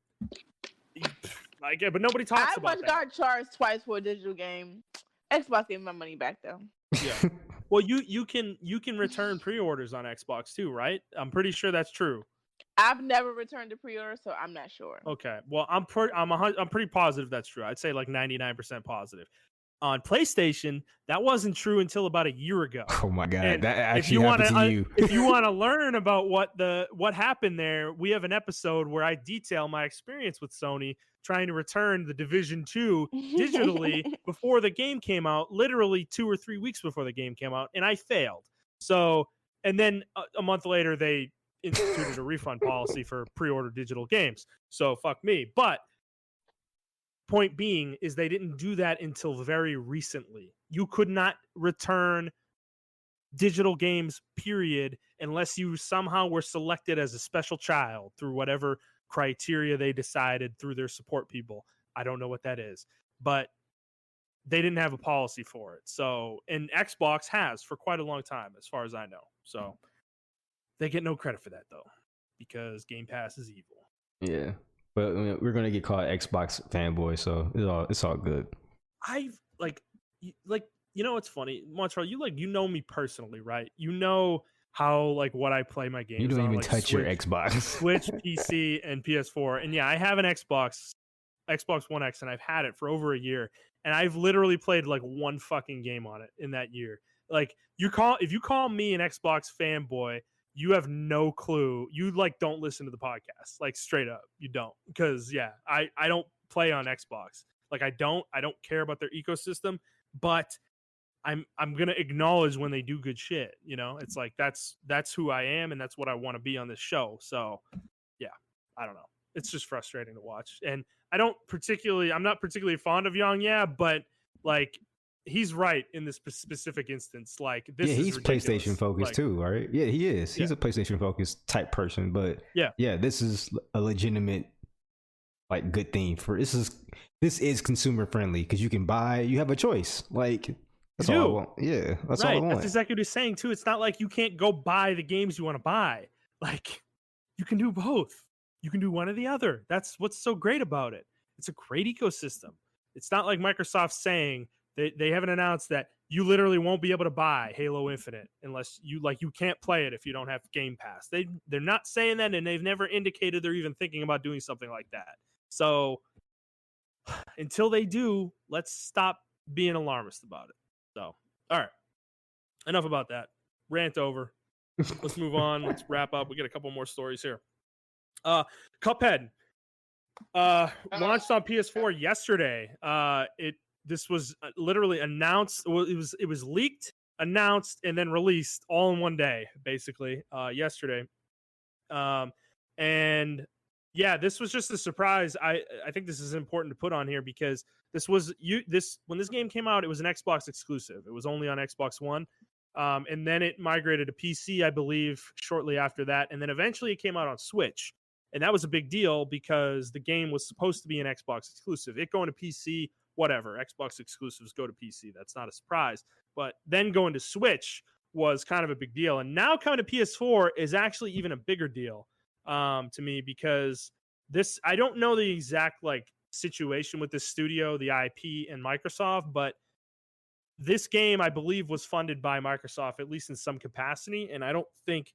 but nobody talks about that. I got charged twice for a digital game. Xbox gave my money back though. Yeah. Well, you can return pre-orders on Xbox too, right? I'm pretty sure that's true. I've never returned to pre-order, so I'm not sure. Okay, well, I'm pretty positive that's true. I'd say like 99% positive. On PlayStation, that wasn't true until about a year ago. Oh my god, And that actually happened to you. If you want to learn about what happened there, we have an episode where I detail my experience with Sony trying to return the Division 2 digitally before the game came out, literally 2 or 3 weeks before the game came out, and I failed. So, and then a month later, they instituted a refund policy for pre-order digital games. So fuck me. But point being is they didn't do that until very recently. You could not return digital games, period, unless you somehow were selected as a special child through whatever criteria they decided through their support people. I don't know what that is, but they didn't have a policy for it. So, and Xbox has for quite a long time, as far as I know. So they get no credit for that though, because Game Pass is evil. Yeah. But we're gonna get called Xbox fanboy, so it's all good. I've like you know what's funny, Montrell, you know me personally, right? You know how like what I play my games. You don't on, even like, touch your Xbox. Switch, PC, and PS4, and yeah, I have an Xbox One X, and I've had it for over a year, and I've literally played like one fucking game on it in that year. Like if you call me an Xbox fanboy, you have no clue. You like don't listen to the podcast, like straight up. You don't, because yeah, I don't play on Xbox. Like I don't care about their ecosystem, but I'm gonna acknowledge when they do good shit. You know, it's like that's who I am, and that's what I want to be on this show. So yeah, I don't know. It's just frustrating to watch, and I'm not particularly fond of Young, yeah, but like. He's right in this specific instance. Like this, he's ridiculous. PlayStation focused too, right? Yeah, he is. He's a PlayStation focused type person, but yeah, this is a legitimate, like, good thing for this is consumer friendly because you have a choice. Like that's all I want. Yeah, that's all I want. That's exactly what he's saying too. It's not like you can't go buy the games you want to buy. Like you can do both. You can do one or the other. That's what's so great about it. It's a great ecosystem. It's not like Microsoft saying. They haven't announced that you literally won't be able to buy Halo Infinite unless you can't play it if you don't have Game Pass. They're not saying that, and they've never indicated they're even thinking about doing something like that. So until they do, let's stop being alarmist about it. So, all right. Enough about that. Rant over. Let's move on. Let's wrap up. We got a couple more stories here. Cuphead launched on PS4 yesterday. This was literally announced. Well, it was leaked, announced, and then released all in one day, basically, yesterday. And yeah, this was just a surprise. I think this is important to put on here because when this game came out, it was an Xbox exclusive. It was only on Xbox One. And then it migrated to PC, I believe, shortly after that. And then eventually it came out on Switch. And that was a big deal because the game was supposed to be an Xbox exclusive. It going to PC, whatever. Xbox exclusives go to PC. That's not a surprise. But then going to Switch was kind of a big deal. And now coming to PS4 is actually even a bigger deal to me because I don't know the exact like situation with this studio, the IP, and Microsoft, but this game, I believe, was funded by Microsoft, at least in some capacity. And I don't think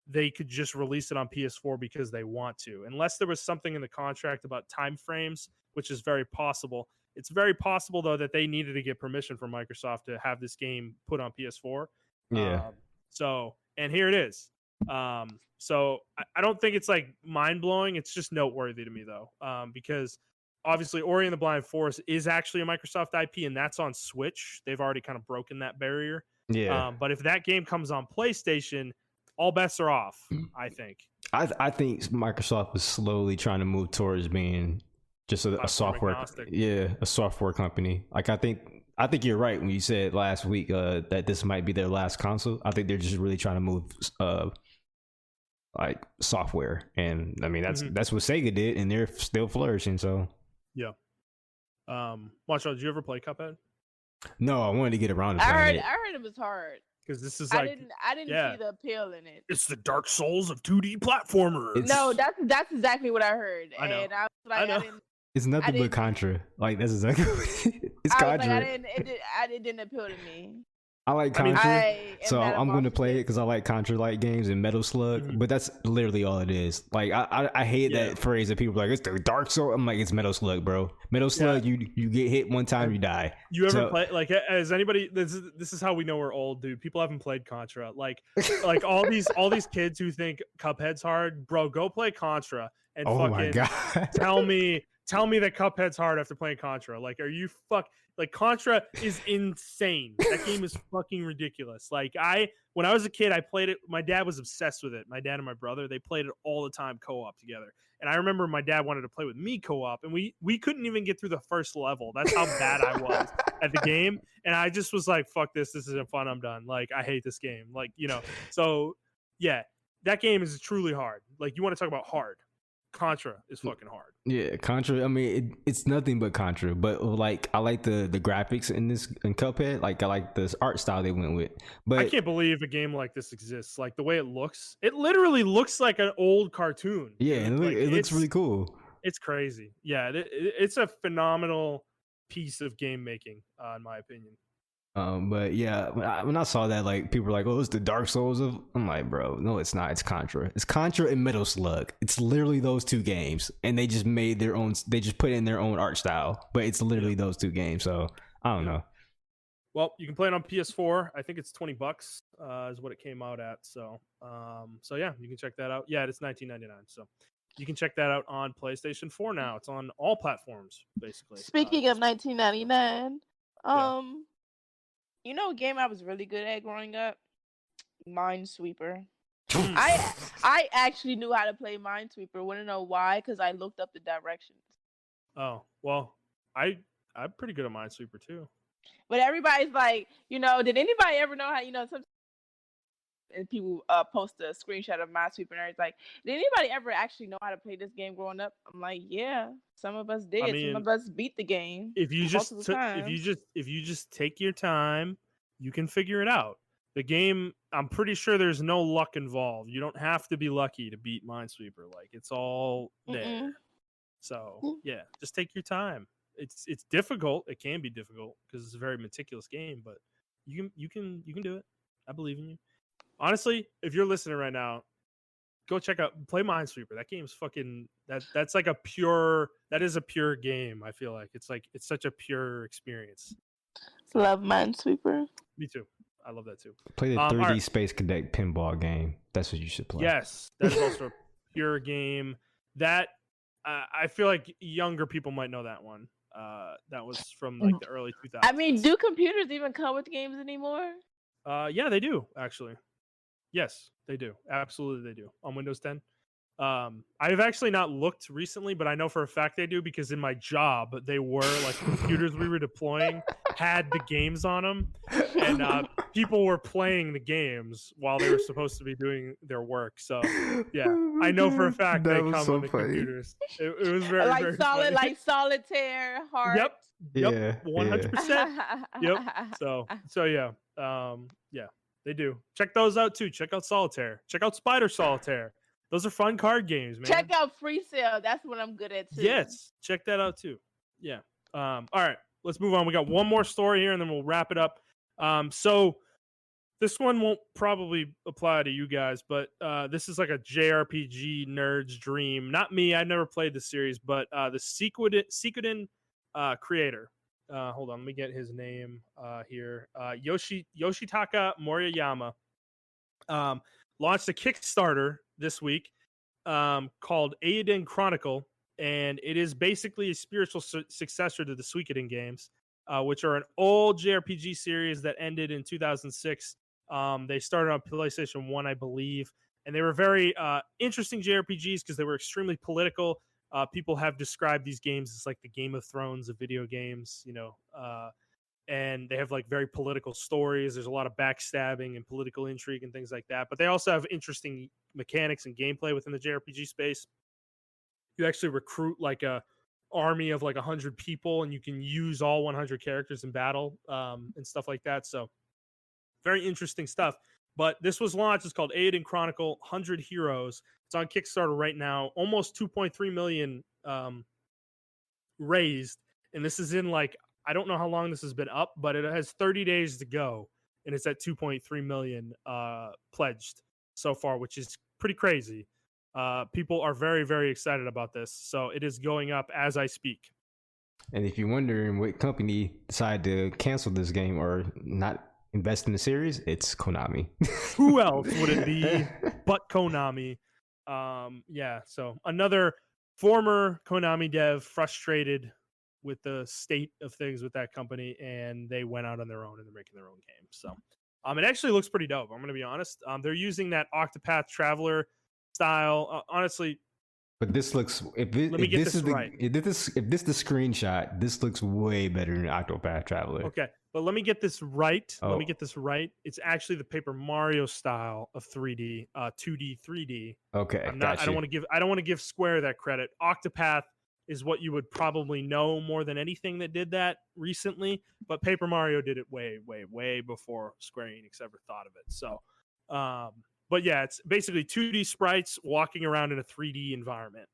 they could just release it on PS4 because they want to, unless there was something in the contract about time frames, which is very possible. It's very possible, though, that they needed to get permission from Microsoft to have this game put on PS4. Yeah. And here it is. So I don't think it's like mind blowing. It's just noteworthy to me, though, because obviously Ori and the Blind Forest is actually a Microsoft IP, and that's on Switch. They've already kind of broken that barrier. Yeah. But if that game comes on PlayStation, all bets are off, I think. I think Microsoft is slowly trying to move towards being just a software, a software company. Like I think you're right when you said last week that this might be their last console. I think they're just really trying to move like software, and I mean that's what Sega did, and they're still flourishing. So yeah. Marshall, did you ever play Cuphead? No, I wanted to get around to playing it. I heard it was hard. Because this is like I didn't see the appeal in it. It's the Dark Souls of 2D platformers. No, that's exactly what I heard. I know. And I was like, I didn't. It's nothing but Contra. Like that's exactly what it's Contra. Like, it didn't appeal to me. I like Contra, so Madam I'm going to Monster play it too. because I like Contra-like games and Metal Slug. But that's literally all it is. Like I hate that phrase that people are like it's the Dark Soul. I'm like it's Metal Slug, bro. Metal Slug, you get hit one time, you die. You ever play like as anybody? This is how we know we're old, dude. People haven't played Contra. Like all these kids who think Cuphead's hard, bro. Go play Contra and my God. tell me that Cuphead's hard after playing Contra. Like, are you like Contra is insane. That game is fucking ridiculous. Like when I was a kid, I played it. My dad was obsessed with it. My dad and my brother, they played it all the time co-op together. And I remember my dad wanted to play with me co-op, and we couldn't even get through the first level. That's how bad I was at the game. And I just was like, fuck this. This isn't fun. I'm done. Like, I hate this game. Like, so yeah, that game is truly hard. Like, you want to talk about hard. Contra is fucking hard. Yeah, Contra. I mean, it's nothing but Contra. But like, I like the graphics in Cuphead. Like, I like this art style they went with. But I can't believe a game like this exists. Like the way it looks, it literally looks like an old cartoon. Yeah, it looks really cool. It's crazy. Yeah, it's a phenomenal piece of game making, in my opinion. But yeah, when I saw that, like people were like, "Oh, it's the Dark Souls of." I'm like, bro, no, it's not. It's Contra. It's Contra and Metal Slug. It's literally those two games, and they just made their own. They just put in their own art style, but it's literally those two games. So I don't know. Well, you can play it on PS4. I think it's $20 is what it came out at. So yeah, you can check that out. Yeah, it's $19.99. So you can check that out on PlayStation 4 now. It's on all platforms, basically. Speaking of $19.99, you know, a game I was really good at growing up, Minesweeper. I actually knew how to play Minesweeper. Want to know why? Because I looked up the directions. Oh well, I'm pretty good at Minesweeper too. But everybody's like, did anybody ever know how? Sometimes and people post a screenshot of Minesweeper and it's like, did anybody ever actually know how to play this game growing up? I'm like, yeah, some of us did. I mean, some of us beat the game. If you just take your time, you can figure it out. The game, I'm pretty sure there's no luck involved. You don't have to be lucky to beat Minesweeper. Like, it's all there. So yeah, just take your time. It's difficult. It can be difficult because it's a very meticulous game, but you can do it. I believe in you. Honestly, if you're listening right now, go play Minesweeper. That game's fucking that's like that is a pure game. I feel like it's such a pure experience. Love Minesweeper. Me too. I love that too. Play the 3D Space Cadet pinball game. That's what you should play. Yes, that is also a pure game. That I feel like younger people might know that one. That was from like the early 2000s. I mean, do computers even come with games anymore? Yeah, they do actually. Yes, they do. Absolutely, they do on Windows 10. I've actually not looked recently, but I know for a fact they do because in my job, they were like computers we were deploying had the games on them, and people were playing the games while they were supposed to be doing their work. So yeah, I know for a fact they come on the computers. It was very very funny. Like Solitaire, Heart. Yep, 100%. Yep. So yeah, yeah, they do. Check those out too. Check out Solitaire. Check out Spider Solitaire. Those are fun card games, man. Check out Free Cell. That's what I'm good at too. Yes, check that out too. Yeah. All right, let's move on. We got one more story here, and then we'll wrap it up. So this one won't probably apply to you guys, but this is like a JRPG nerd's dream. Not me. I never played the series, but the Suikoden creator. Hold on, let me get his name here. Yoshitaka Moriyama launched a Kickstarter this week called Eiyuden Chronicle, and it is basically a spiritual successor to the Suikoden games, which are an old JRPG series that ended in 2006. They started on PlayStation 1, I believe, and they were very interesting JRPGs because they were extremely political. People have described these games as like the Game of Thrones of video games, and they have like very political stories. There's a lot of backstabbing and political intrigue and things like that. But they also have interesting mechanics and gameplay within the JRPG space. You actually recruit like a army of like 100 people, and you can use all 100 characters in battle and stuff like that. So very interesting stuff. But this was launched. It's called Eiyuden Chronicle 100 Heroes. It's on Kickstarter right now. Almost 2.3 million raised. And this is in like, I don't know how long this has been up, but it has 30 days to go. and it's at 2.3 million pledged so far, which is pretty crazy. People are very, very excited about this, so it is going up as I speak. And if you're wondering what company decided to cancel this game or not invest in the series, it's Konami. Who else would it be but Konami? Yeah, so another former Konami dev frustrated with the state of things with that company, and they went out on their own and they're making their own game. So it actually looks pretty dope. I'm going to be honest. They're using that Octopath Traveler style. Honestly, but this looks. If this is the screenshot, this looks way better than Octopath Traveler. Okay, but let me get this right. Let me get this right. It's actually the Paper Mario style of 3D, 2D, 3D. Okay, I don't want to give Square that credit. Octopath is what you would probably know more than anything that did that recently, but Paper Mario did it way, way, way before Square Enix ever thought of it. So, but yeah, it's basically 2D sprites walking around in a 3D environment.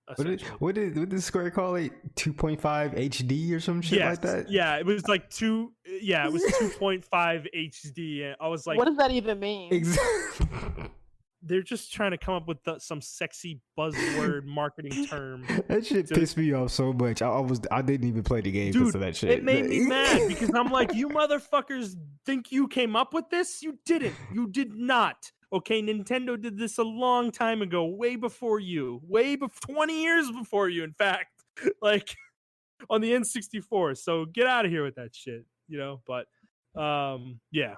What did Square call it? 2.5 HD or some shit like that? Yeah, it was like 2.5 HD. And I was like, what does that even mean? Exactly. They're just trying to come up with some sexy buzzword marketing term. That shit pissed me off so much. I didn't even play the game because of that shit. It made me mad because I'm like, you motherfuckers think you came up with this? You didn't. You did not. Okay, Nintendo did this a long time ago, way before you, 20 years before you, in fact, like on the N64. So get out of here with that shit, But yeah,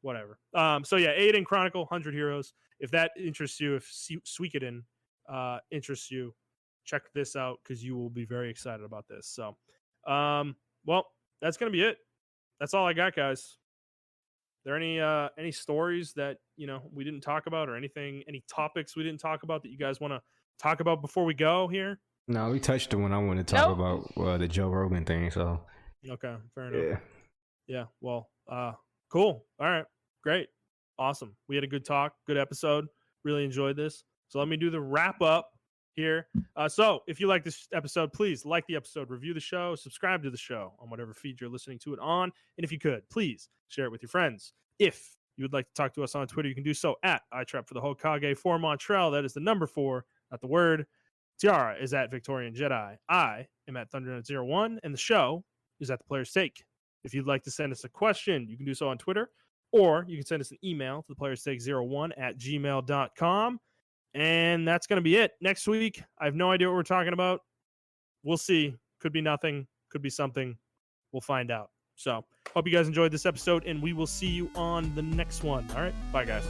whatever. So yeah, Eiyuden Chronicle, 100 Heroes. If that interests you, if Suikoden interests you, check this out because you will be very excited about this. So, well, that's gonna be it. That's all I got, guys. Are there any stories that we didn't talk about, or any topics we didn't talk about that you guys want to talk about before we go here? No, we touched on what I want to talk about, the Joe Rogan thing. So okay, fair enough. Yeah. Well, cool. All right, great, awesome. We had a good talk, good episode. Really enjoyed this. So let me do the wrap up here. So if you like this episode, please like the episode, review the show, subscribe to the show on whatever feed you're listening to it on. And if you could, please share it with your friends. If you would like to talk to us on Twitter, you can do so at iTrap for the Hokage, for Montrell. That is the number 4, not the word. Tiara is at Victorian Jedi. I am at ThunderNut01, and the show is at The Player's Take. If you'd like to send us a question, you can do so on Twitter, or you can send us an email to theplayerstake01@gmail.com. And that's going to be it. Next week, I have no idea what we're talking about. We'll see. Could be nothing. Could be something. We'll find out. So, hope you guys enjoyed this episode, and we will see you on the next one. All right. Bye, guys.